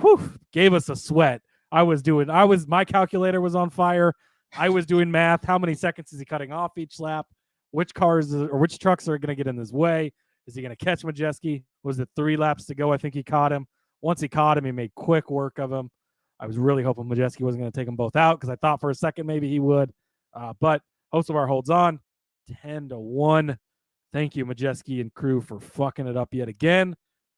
Whew, gave us a sweat. My calculator was on fire. I was doing math. How many seconds is he cutting off each lap? Which trucks are going to get in his way? Is he going to catch Majeski? Was it 3 laps to go? I think he caught him. Once he caught him, he made quick work of him. I was really hoping Majeski wasn't going to take them both out because I thought for a second maybe he would. But Hocevar holds on 10 to 1. Thank you, Majeski and crew, for fucking it up yet again.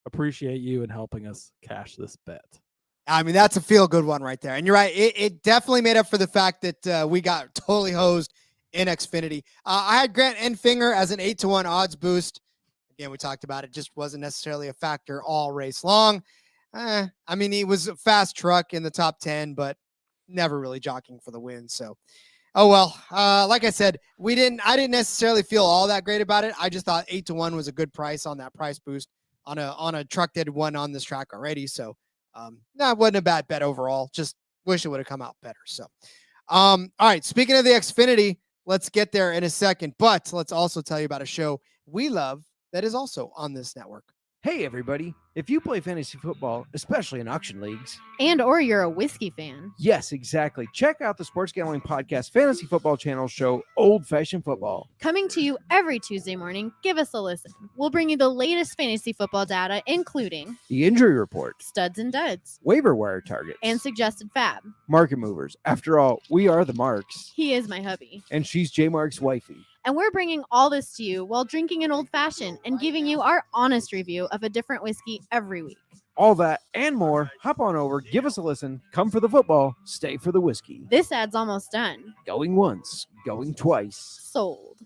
Appreciate you and helping us cash this bet. I mean, that's a feel-good one right there. And you're right. It definitely made up for the fact that we got totally hosed in Xfinity. I had Grant Enfinger as an 8 to 1 odds boost. Again, we talked about it. Just wasn't necessarily a factor all race long. I mean, he was a fast truck in the top 10, but never really jockeying for the win. So, oh well. Like I said, I didn't necessarily feel all that great about it. I just thought 8-1 was a good price on that price boost on a truck that had won on this track already. So, no, it wasn't a bad bet overall. Just wish it would have come out better. So, all right. Speaking of the Xfinity, let's get there in a second. But let's also tell you about a show we love that is also on this network. Hey, everybody. If you play fantasy football, especially in auction leagues, or you're a whiskey fan. yes, exactly. Check out the Sports Gambling Podcast Fantasy Football Channel show, Old Fashioned Football. Coming to you every Tuesday morning, give us a listen. We'll bring you the latest fantasy football data, including The injury report, studs and duds, waiver wire targets, and suggested fab. market movers. After all, we are the Marks, He is my hubby. and she's J Mark's wifey. And we're bringing all this to you while drinking an old fashioned and giving you our honest review of a different whiskey every week. All that and more. Hop on over, give us a listen, come for the football, stay for the whiskey. This ad's almost done. Going once, going twice. Sold.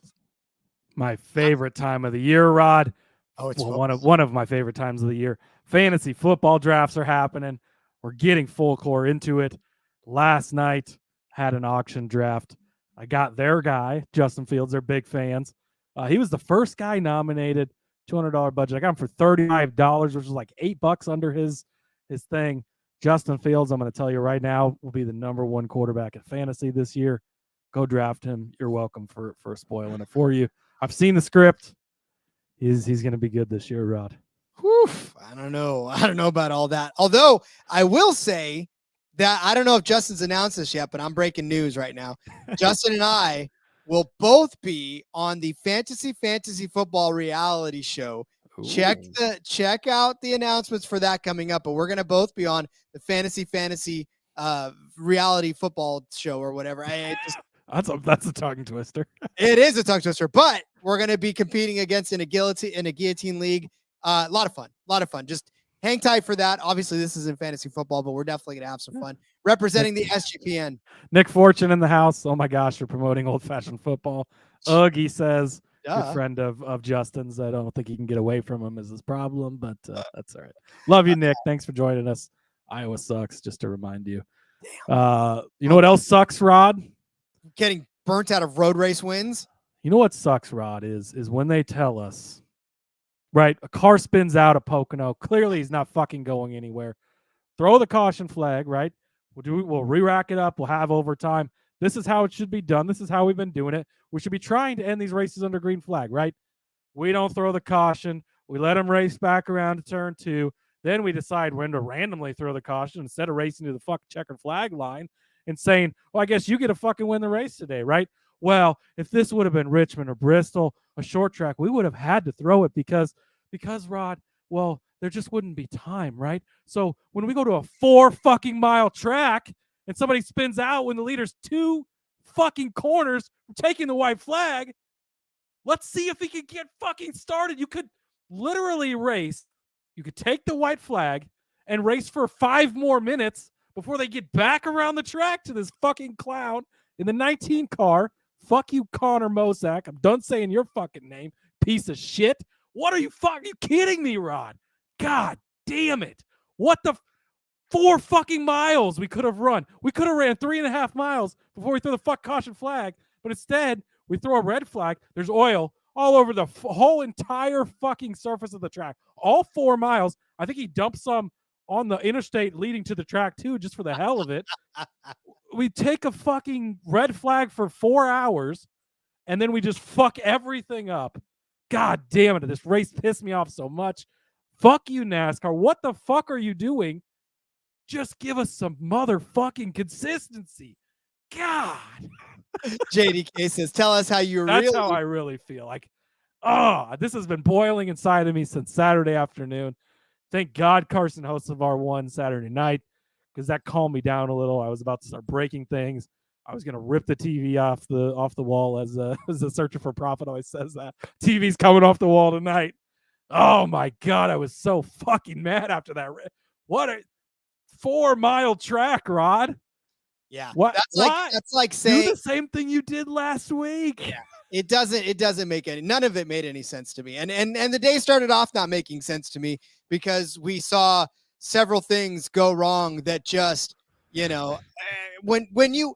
My favorite time of the year, Rod. Oh, it's Well, one of my favorite times of the year. Fantasy football drafts are happening. We're getting full core into it. Last night had an auction draft. I got their guy, Justin Fields. They're big fans. He was the first guy nominated. $200 budget. I got him for $35, which is like $8 under his thing. Justin Fields, I'm going to tell you right now, will be the number one quarterback in fantasy this year. Go draft him. You're welcome for spoiling it for you. I've seen the script. He's going to be good this year, Rod. Whew, I don't know about all that. Although I will say that I don't know if Justin's announced this yet, but I'm breaking news right now. Justin and I will both be on the Fantasy Football reality show. Ooh. Check out the announcements for that coming up. But we're gonna both be on the Fantasy reality football show or whatever. That's a tongue twister. It is a tongue twister, but we're gonna be competing against in a guillotine league. A lot of fun. Just hang tight for that. Obviously, this isn't fantasy football, but we're definitely going to have some fun representing the SGPN. Nick Fortune in the house. Oh, my gosh, you're promoting old-fashioned football. Ugh, he says, good friend of Justin's. I don't think he can get away from him is his problem, but that's all right. Love you, Nick. Thanks for joining us. Iowa sucks, just to remind you. You know what else sucks, Rod? Getting burnt out of road race wins. You know what sucks, Rod, is when they tell us, right, a car spins out of Pocono. Clearly, he's not fucking going anywhere. Throw the caution flag, right? We'll re-rack it up. We'll have overtime. This is how it should be done. This is how we've been doing it. We should be trying to end these races under green flag, right? We don't throw the caution. We let them race back around to turn 2. Then we decide when to randomly throw the caution instead of racing to the fucking checkered flag line and saying, well, I guess you get to fucking win the race today, right? Well, if this would have been Richmond or Bristol, a short track, we would have had to throw it because Rod, well, there just wouldn't be time, right? So when we go to a 4 fucking mile track and somebody spins out when the leader's 2 fucking corners taking the white flag, let's see if he can get fucking started. You could literally race. You could take the white flag and race for 5 more minutes before they get back around the track to this fucking clown in the 19 car. Fuck you, Connor Mosack. I'm done saying your fucking name, piece of shit. What are you fucking kidding me, Rod? God damn it. What the 4 fucking miles we could have run. We could have ran 3.5 miles before we threw the fuck caution flag. But instead, we throw a red flag. There's oil all over the whole entire fucking surface of the track. All 4 miles. I think he dumped some on the interstate leading to the track too, just for the hell of it. We take a fucking red flag for 4 hours, and then we just fuck everything up. God damn it. This race pissed me off so much. Fuck you, NASCAR. What the fuck are you doing? Just give us some motherfucking consistency. God. JDK says, tell us how you That's how I really feel. Like, this has been boiling inside of me since Saturday afternoon. Thank God Carson Hocevar won Saturday night because that calmed me down a little. I was about to start breaking things. I was gonna rip the TV off the wall, as the Searcher for Profit always says that. TV's coming off the wall tonight. Oh my God, I was so fucking mad after that. What a 4 mile track, Rod. Yeah, what? That's like saying do the same thing you did last week. Yeah, it doesn't make none of it made any sense to me. And the day started off not making sense to me because we saw several things go wrong that just, when you.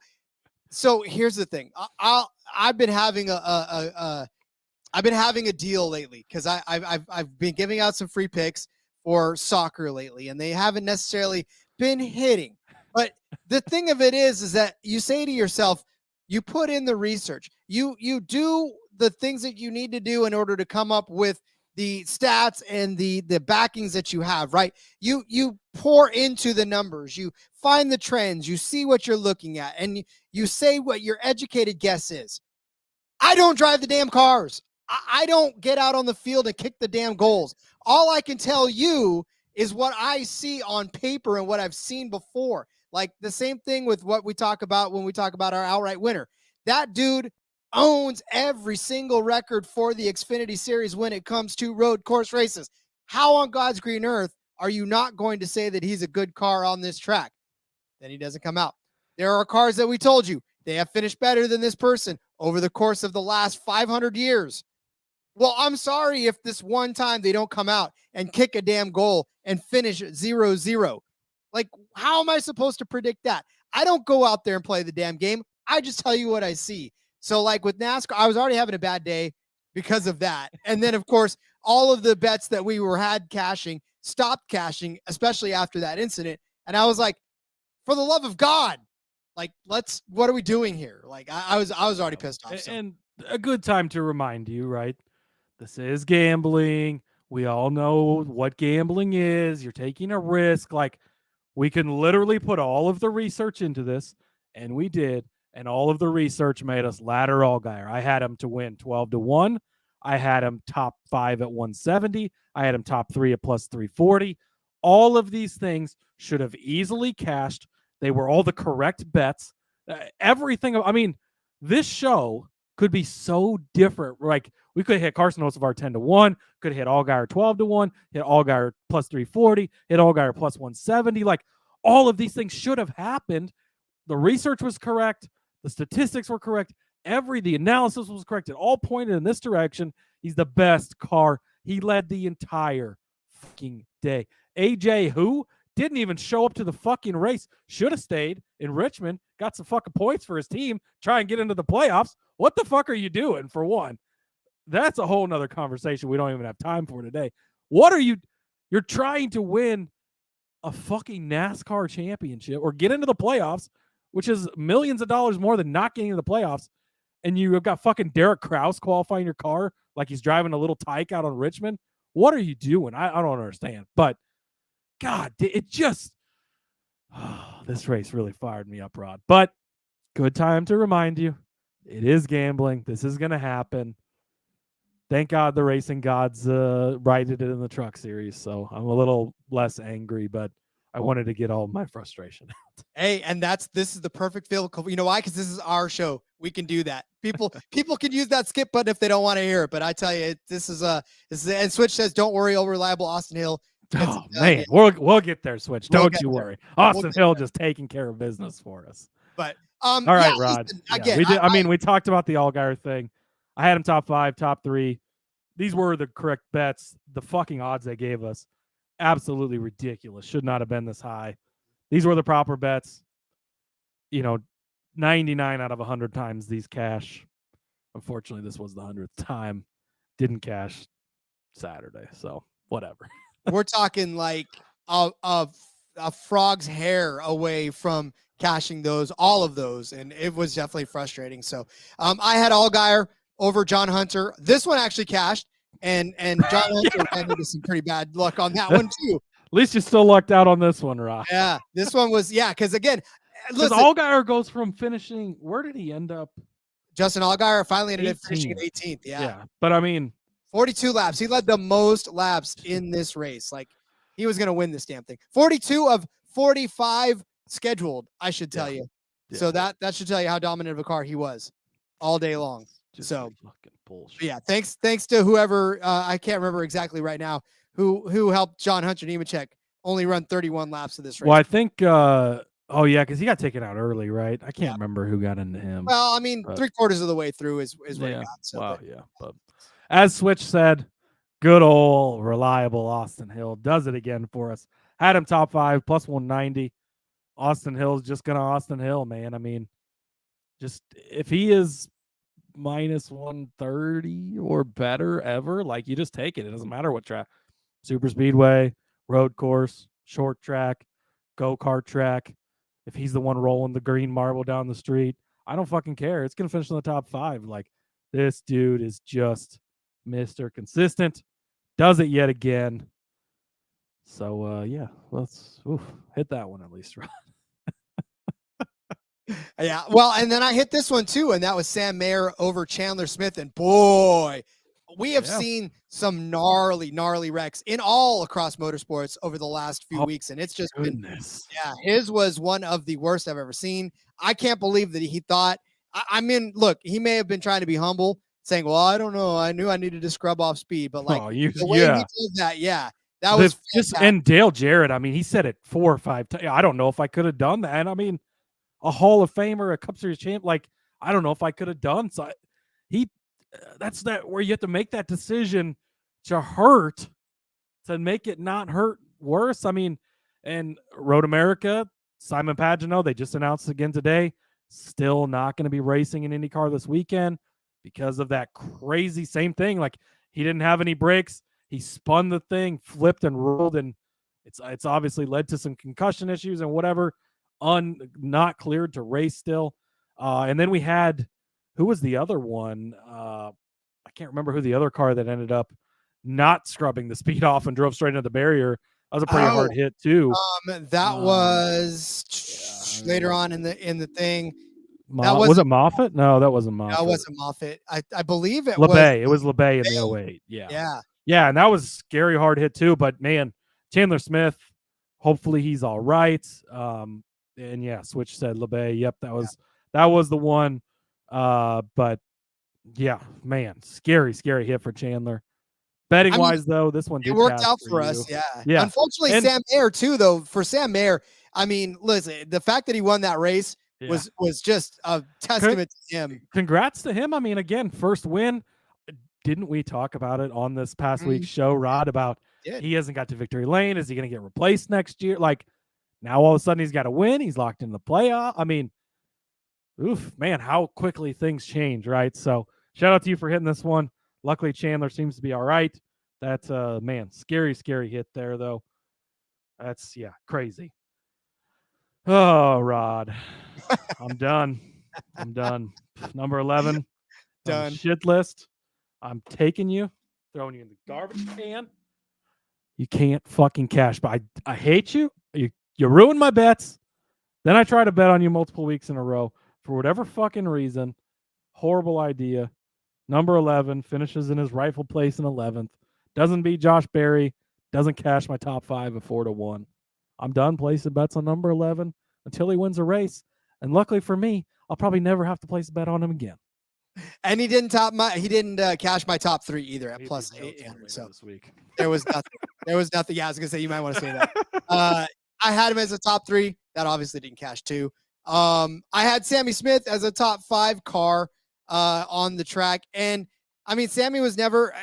So here's the thing. I've been having a deal lately because I've been giving out some free picks for soccer lately, and they haven't necessarily been hitting. But the thing of it is that you say to yourself, you put in the research, you do the things that you need to do in order to come up with the stats and the backings that you have, right? You pour into the numbers, you find the trends, you see what you're looking at, and you say what your educated guess is. I don't drive the damn cars. I don't get out on the field and kick the damn goals. All I can tell you is what I see on paper and what I've seen before. Like the same thing with what we talk about when we talk about our outright winner. That dude owns every single record for the Xfinity Series when it comes to road course races. How on God's green earth are you not going to say that he's a good car on this track? Then he doesn't come out. There are cars that we told you they have finished better than this person over the course of the last 500 years. Well, I'm sorry if this one time they don't come out and kick a damn goal and finish 0-0. Like, how am I supposed to predict that? I don't go out there and play the damn game. I just tell you what I see. So, like with NASCAR, I was already having a bad day because of that. And then, of course, all of the bets that we had cashing stopped cashing, especially after that incident. And I was like, for the love of God, like, what are we doing here? Like, I was already pissed off. So. And a good time to remind you, right? This is gambling. We all know what gambling is. You're taking a risk. Like, we can literally put all of the research into this, and we did. And all of the research made us ladder Allgaier. I had him to win 12-1. I had him top 5 at 170. I had him top 3 at plus 340. All of these things should have easily cashed. They were all the correct bets. Everything. I mean, this show could be so different. Like, we could hit Carson Hocevar 10-1, could hit Allgaier 12-1, hit Allgaier plus 340, hit Allgaier plus 170. Like, all of these things should have happened. The research was correct. The statistics were correct. The analysis was correct. It all pointed in this direction. He's the best car. He led the entire fucking day. AJ, who didn't even show up to the fucking race, should have stayed in Richmond, got some fucking points for his team, try and get into the playoffs. What the fuck are you doing, for one? That's a whole nother conversation we don't even have time for today. You're trying to win a fucking NASCAR championship or get into the playoffs, which is millions of dollars more than not getting into the playoffs. And you've got fucking Derek Kraus qualifying your car like he's driving a little tyke out on Richmond. What are you doing? I don't understand. But God, it just this race really fired me up, Rod. But good time to remind you, it is gambling. This is going to happen. Thank God the racing gods righted it in the Truck Series, so I'm a little less angry, but I wanted to get all my frustration out. Hey, and this is the perfect vehicle. You know why? Because this is our show. We can do that. People can use that skip button if they don't want to hear it, but I tell you, this is and Switch says, "Don't worry, all reliable Austin Hill." Oh man, we'll get there, Switch. Don't you worry. Austin Hill just taking care of business for us. But all right, yeah, Rod. Listen, Yeah, again, we talked about the Allgaier thing. I had him top 5, top 3. These were the correct bets. The fucking odds they gave us, absolutely ridiculous. Should not have been this high. These were the proper bets. 99 out of 100 times these cash. Unfortunately, this was the 100th time. Didn't cash Saturday, so whatever. We're talking like a frog's hair away from cashing all of those, and it was definitely frustrating. So I had Allgaier over John Hunter. This one actually cashed, and John Hunter ran into some pretty bad luck on that one too. At least you still lucked out on this one, Rob. Yeah, this one was because again, listen, Allgaier goes from finishing. Where did he end up? Justin Allgaier finally ended up finishing 18th. Yeah, but I mean, 42 laps. He led the most laps in this race. Like, he was going to win this damn thing. 42 of 45 scheduled, I should tell you. Yeah. So that should tell you how dominant of a car he was all day long. Just so fucking bullshit. Yeah, thanks to whoever I can't remember exactly right now who helped John Hunter Nemechek only run 31 laps of this race. Well, I think because he got taken out early, right? I can't remember who got into him. Well, I mean, 3/4 of the way through is what he got. So, wow, but as Switch said, good old reliable Austin Hill does it again for us. Had him top 5 plus 190. Austin Hill's just gonna Austin Hill, man. I mean, just if he is minus 130 or better ever, like you just take it. It doesn't matter what track. Super speedway, road course, short track, go-kart track. If he's the one rolling the green marble down the street, I don't fucking care. It's gonna finish in the top 5. Like, this dude is just Mr. Consistent. Does it yet again. So yeah, let's hit that one at least, right? Yeah, well, and then I hit this one too, and that was Sam Mayer over Chandler Smith. And boy, we have seen some gnarly wrecks in all across motorsports over the last few weeks, and it's just been, his was one of the worst I've ever seen. I can't believe that he thought. I mean, look, he may have been trying to be humble, saying, "Well, I don't know, I knew I needed to scrub off speed," but like the way he did that, that was just. And Dale Jarrett, I mean, he said it 4 or 5 times. I don't know if I could have done that. And I mean, a Hall of Famer, a Cup Series champ, like, I don't know if I could have done. So that's where you have to make that decision to hurt, to make it not hurt worse. I mean, and Road America, Simon Pagenaud, they just announced again today, still not going to be racing in IndyCar this weekend because of that crazy same thing. Like, he didn't have any brakes. He spun the thing, flipped and rolled, and it's obviously led to some concussion issues and whatever. Not cleared to race still. And then we had, who was the other one? I can't remember who the other car that ended up not scrubbing the speed off and drove straight into the barrier. That was a pretty hard hit too. That was later on in the thing. Was it Moffitt? No, that wasn't Moffitt. That wasn't Moffitt. I believe it LeBay. It was LeBay in the 08. Yeah, and that was a scary hard hit too. But man, Chandler Smith, hopefully he's all right. And yeah, Switch said LeBay. Yep, that was the one. But yeah, man, scary hit for Chandler. Betting wise, though, this one did worked out for us. Yeah. Unfortunately, Sam Mayer too, though. For Sam Mayer, I mean, listen, the fact that he won that race was just a testament to him. Congrats to him. I mean, again, first win. Didn't we talk about it on this past week's show, Rod? About he hasn't got to victory lane. Is he going to get replaced next year? Like, now all of a sudden he's got to win. He's locked in the playoff. I mean, man, how quickly things change, right? So shout out to you for hitting this one. Luckily, Chandler seems to be all right. That's man, scary hit there, though. That's crazy. Oh, Rod, I'm done. Number 11, done. Shit list. I'm taking you, throwing you in the garbage can. You can't fucking cash, but I hate you. You ruined my bets. Then I try to bet on you multiple weeks in a row for whatever fucking reason. Horrible idea. Number 11 finishes in his rightful place in 11th. Doesn't beat Josh Berry. Doesn't cash my top 5 at 4-1. I'm done placing bets on number 11 until he wins a race. And luckily for me, I'll probably never have to place a bet on him again. And he didn't cash my top 3 either at plus 800. So this week there was nothing. Yeah, I was gonna say you might want to say that. I had him as a top 3. That obviously didn't cash too. I had Sammy Smith as a top 5 car on the track. And I mean, Sammy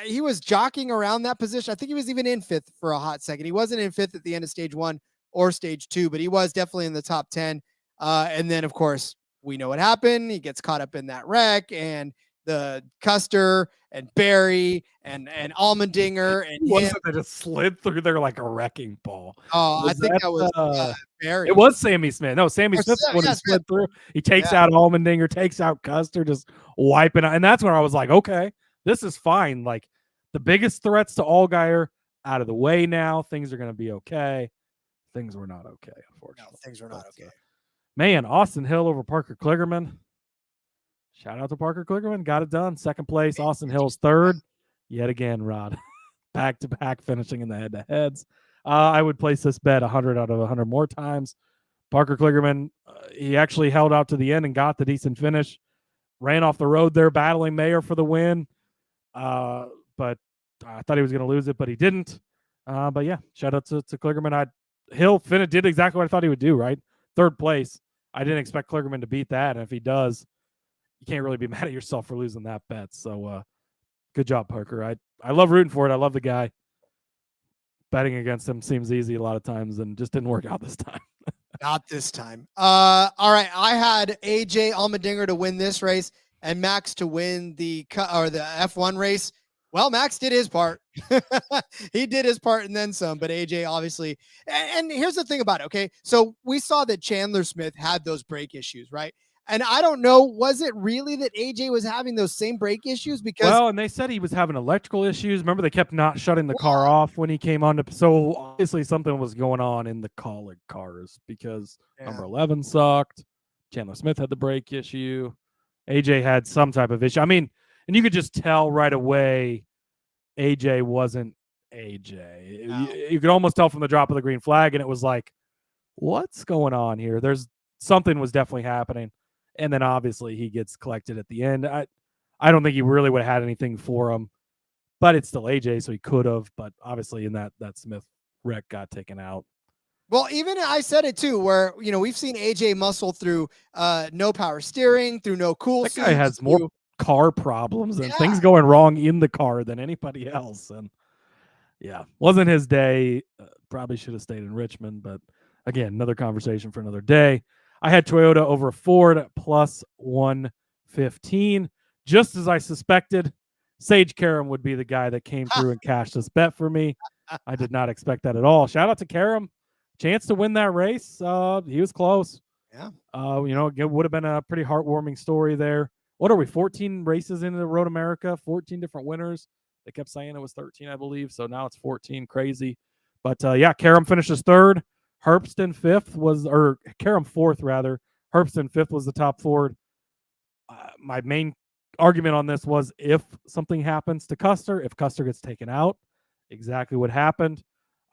he was jockeying around that position. I think he was even in 5th for a hot second. He wasn't in 5th at the end of stage 1 or stage 2, but he was definitely in the top 10. And then of course we know what happened. He gets caught up in that wreck, and the Custer and Barry and Allmendinger and that just slid through there like a wrecking ball. Oh, I think that was Barry. It was Sammy Smith. No, Sammy Smith when he slid through. He takes out Allmendinger, takes out Custer, just wiping out. And that's where I was like, okay, this is fine. Like, the biggest threats to Allgaier out of the way now. Things are going to be okay. Things were not okay, unfortunately. No, things were not okay. Man, Austin Hill over Parker Kligerman. Shout out to Parker Kligerman. Got it done. Second place. Austin Hill's 3rd. Yet again, Rod. Back-to-back finishing in the head-to-heads. I would place this bet 100 out of 100 more times. Parker Kligerman, he actually held out to the end and got the decent finish. Ran off the road there, battling Mayer for the win. But I thought he was going to lose it, but he didn't. But yeah, shout out to Kligerman. Hill did exactly what I thought he would do, right? 3rd place. I didn't expect Kligerman to beat that. And if he does, you can't really be mad at yourself for losing that bet. So good job, Parker. I love rooting for it. I love the guy. Betting against him seems easy a lot of times and just didn't work out this time. Not this time. All right. I had AJ Allmendinger to win this race and Max to win the F1 race. Well, Max did his part. He did his part and then some, but AJ obviously. And here's the thing about it. Okay. So we saw that Chandler Smith had those brake issues, right? And I don't know, was it really that AJ was having those same brake issues? Because and they said he was having electrical issues. Remember, they kept not shutting the car off when he came on. So obviously something was going on in the colleague cars because number 11 sucked. Chandler Smith had the brake issue. AJ had some type of issue. I mean, and you could just tell right away AJ wasn't AJ. No. You could almost tell from the drop of the green flag, and it was like, what's going on here? Something was definitely happening. And then obviously he gets collected at the end. I don't think he really would have had anything for him, but it's still AJ, so he could have. But obviously in that Smith wreck got taken out. Well, even I said it too, where we've seen AJ muscle through no power steering, through no cool. That guy has more car problems and things going wrong in the car than anybody else. And wasn't his day. Probably should have stayed in Richmond, but again, another conversation for another day. I had Toyota over Ford at plus 115. Just as I suspected, Sage Karam would be the guy that came through and cashed this bet for me. I did not expect that at all. Shout out to Karam. Chance to win that race. He was close. Yeah. It would have been a pretty heartwarming story there. What are we, 14 races into Road America, 14 different winners? They kept saying it was 13, I believe. So now it's 14. Crazy. But Karam finishes third. Herbston Karam fourth, rather. Herbston fifth was the top Ford. My main argument on this was if something happens to Custer, if Custer gets taken out, exactly what happened.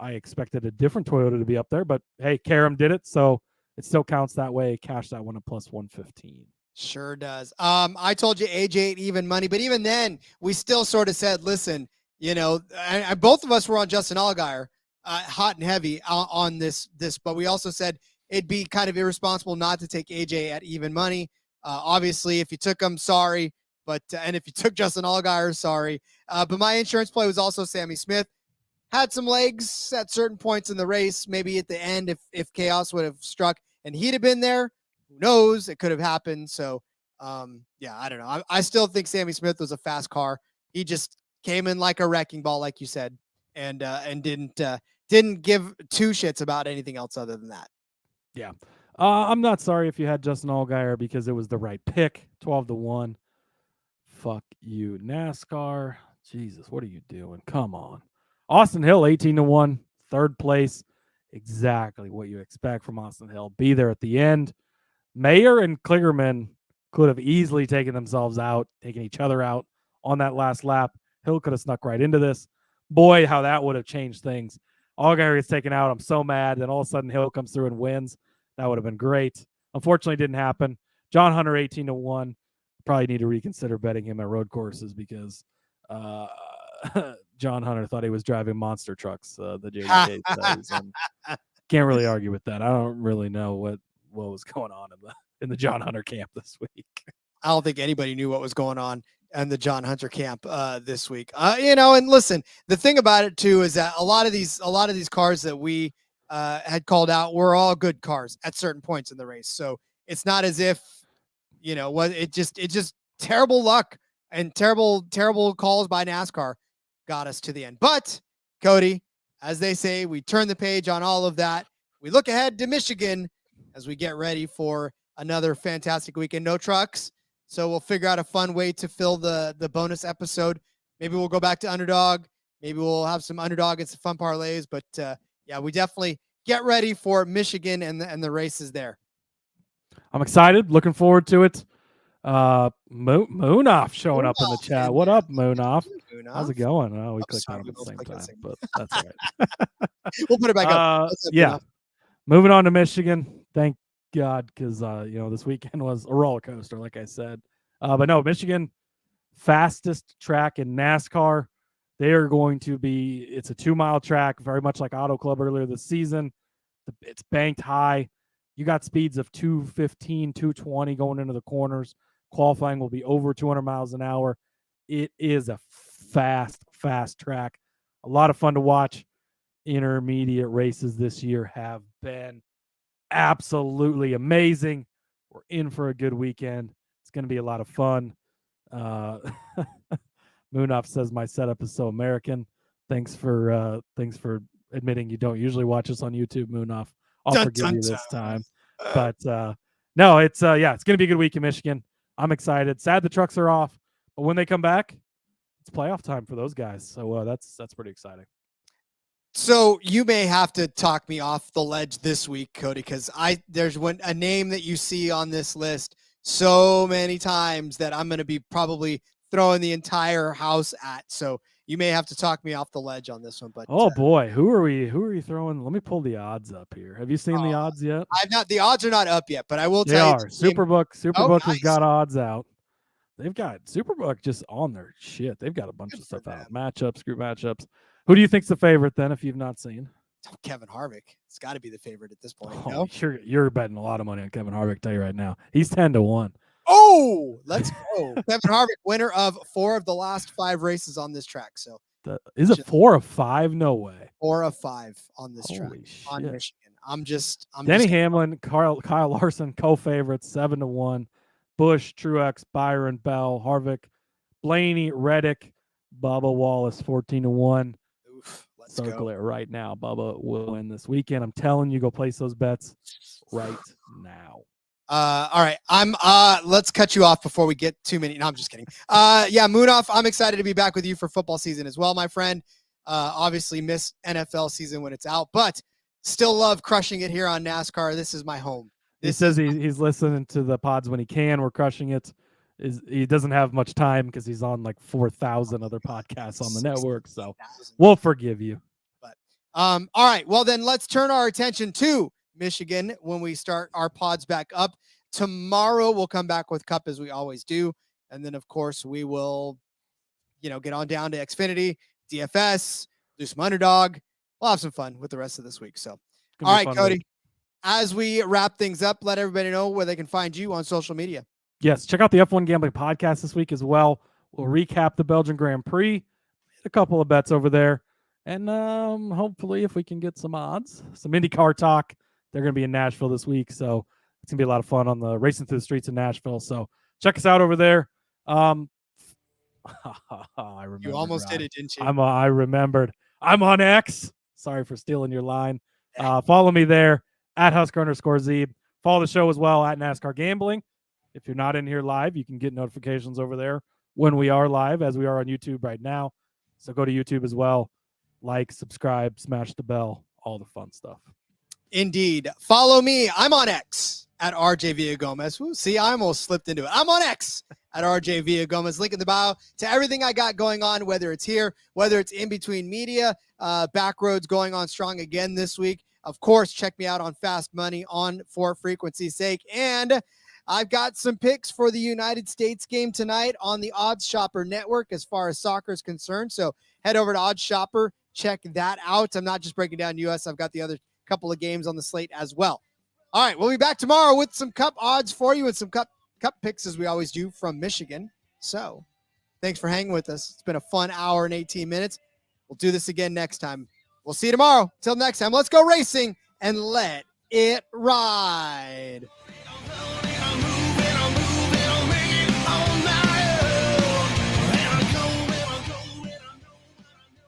I expected a different Toyota to be up there, but hey, Karam did it, so it still counts that way. Cash that one at plus 115. Sure does. I told you AJ at even money, but even then, we still sort of said, listen, both of us were on Justin Allgaier. Hot and heavy on this, but we also said it'd be kind of irresponsible not to take AJ at even money. Obviously, if you took him, sorry, and if you took Justin Allgaier, sorry. But my insurance play was also Sammy Smith. Had some legs at certain points in the race, maybe at the end if chaos would have struck and he'd have been there. Who knows? It could have happened. So, I don't know. I still think Sammy Smith was a fast car. He just came in like a wrecking ball, like you said, and didn't give two shits about anything else other than that. Yeah. I'm not sorry if you had Justin Allgaier because it was the right pick. 12-1. Fuck you, NASCAR. Jesus, what are you doing? Come on. Austin Hill, 18-1. Third place. Exactly what you expect from Austin Hill. Be there at the end. Mayer and Kligerman could have easily taken themselves out, taken each other out on that last lap. Hill could have snuck right into this. Boy, how that would have changed things. Allgaier gets taken out. I'm so mad. Then all of a sudden, Hill comes through and wins. That would have been great. Unfortunately, it didn't happen. John Hunter, 18-1. Probably need to reconsider betting him at road courses because John Hunter thought he was driving monster trucks, the JDK says. And can't really argue with that. I don't really know what was going on in the John Hunter camp this week. I don't think anybody knew what was going on in the John Hunter camp this week. And listen, the thing about it too is that a lot of these cars that we had called out were all good cars at certain points in the race. So it's not as if it just terrible luck and terrible calls by NASCAR got us to the end. But Cody, as they say, we turn the page on all of that. We look ahead to Michigan as we get ready for another fantastic weekend. No trucks. So we'll figure out a fun way to fill the bonus episode. Maybe we'll go back to Underdog. Maybe we'll have some Underdog and some fun parlays. But we definitely get ready for Michigan and the races there. I'm excited. Looking forward to it. Moonoff showing up in the chat. What up, Moonoff? How's it going? Oh, we clicked on it at the same time, but that's all right. We'll put it back up. Moving on to Michigan. Thank God, because this weekend was a roller coaster, like I said. But no, Michigan, fastest track in NASCAR. They are going to be. It's a 2-mile track, very much like Auto Club earlier this season. It's banked high. You got speeds of 215, 220 going into the corners. Qualifying will be over 200 miles an hour. It is a fast track. A lot of fun to watch. Intermediate races this year have been absolutely amazing. We're in for a good weekend. It's going to be a lot of fun. Moonoff says my setup is so American. Thanks for admitting you don't usually watch us on YouTube, Moonoff. I'll forgive you this time. But no, it's it's going to be a good week in Michigan. I'm excited. Sad the trucks are off, but when they come back, it's playoff time for those guys. So that's pretty exciting. So you may have to talk me off the ledge this week, Cody, because there's a name that you see on this list so many times that I'm going to be probably throwing the entire house at. So you may have to talk me off the ledge on this one. But boy, who are we throwing? Let me pull the odds up here. Have you seen the odds yet? I've not. The odds are not up yet, but I will they tell are. you. Superbook nice. has got odds out. They've got Superbook just on their shit. They've got a bunch of stuff out. Matchups, group matchups. Who do you think's the favorite then if you've not seen? Kevin Harvick. It's got to be the favorite at this point. Oh, no? You're betting a lot of money on Kevin Harvick, I tell you right now. He's 10-1. Oh, let's go. Kevin Harvick, winner of 4 of the last 5 races on this track. So is it 4 of 5? No way. 4 of 5 on this Holy track shit. on Michigan. I'm Denny Hamlin, Kyle Larson, co-favorites, 7-1. Busch, Truex, Byron, Bell, Harvick, Blaney, Reddick, Bubba Wallace, 14-1. Let's Circle go. it right now. Bubba will win this weekend. I'm telling you, go place those bets right now. All right. Let's cut you off before we get too many. No, I'm just kidding. Moonoff, I'm excited to be back with you for football season as well, my friend. Obviously miss NFL season when it's out, but still love crushing it here on NASCAR. This is my home. He says he's listening to the pods when he can. We're crushing it. He doesn't have much time because he's on like 4,000 other podcasts on the network. So we'll forgive you. But all right. Well, then let's turn our attention to Michigan when we start our pods back up. Tomorrow we'll come back with Cup as we always do. And then, of course, we will, get on down to Xfinity, DFS, do some Underdog. We'll have some fun with the rest of this week. So, all right, Cody, week. As we wrap things up, let everybody know where they can find you on social media. Yes, check out the F1 Gambling Podcast this week as well. We'll recap the Belgian Grand Prix, made a couple of bets over there, and hopefully if we can get some odds, some IndyCar talk. They're going to be in Nashville this week, so it's going to be a lot of fun on the racing through the streets in Nashville. So check us out over there. I remember. You almost did it, didn't you? I remembered. I'm on X. Sorry for stealing your line. Follow me there at Husker_Zeeb. Follow the show as well at NASCAR Gambling. If you're not in here live, you can get notifications over there when we are live, as we are on YouTube right now. So go to YouTube as well. Like, subscribe, smash the bell, all the fun stuff. Indeed. Follow me. I'm on X at RJ Villagomez. Ooh, see, I almost slipped into it. I'm on X at RJ Villagomez. Link in the bio to everything I got going on, whether it's here, whether it's in between media. Backroads going on strong again this week. Of course, check me out on Fast Money for frequency's sake. And I've got some picks for the United States game tonight on the Odds Shopper Network as far as soccer is concerned. So head over to Odds Shopper. Check that out. I'm not just breaking down U.S. I've got the other couple of games on the slate as well. All right, we'll be back tomorrow with some Cup odds for you and some Cup picks as we always do from Michigan. So thanks for hanging with us. It's been a fun hour and 18 minutes. We'll do this again next time. We'll see you tomorrow. Till next time, let's go racing and let it ride.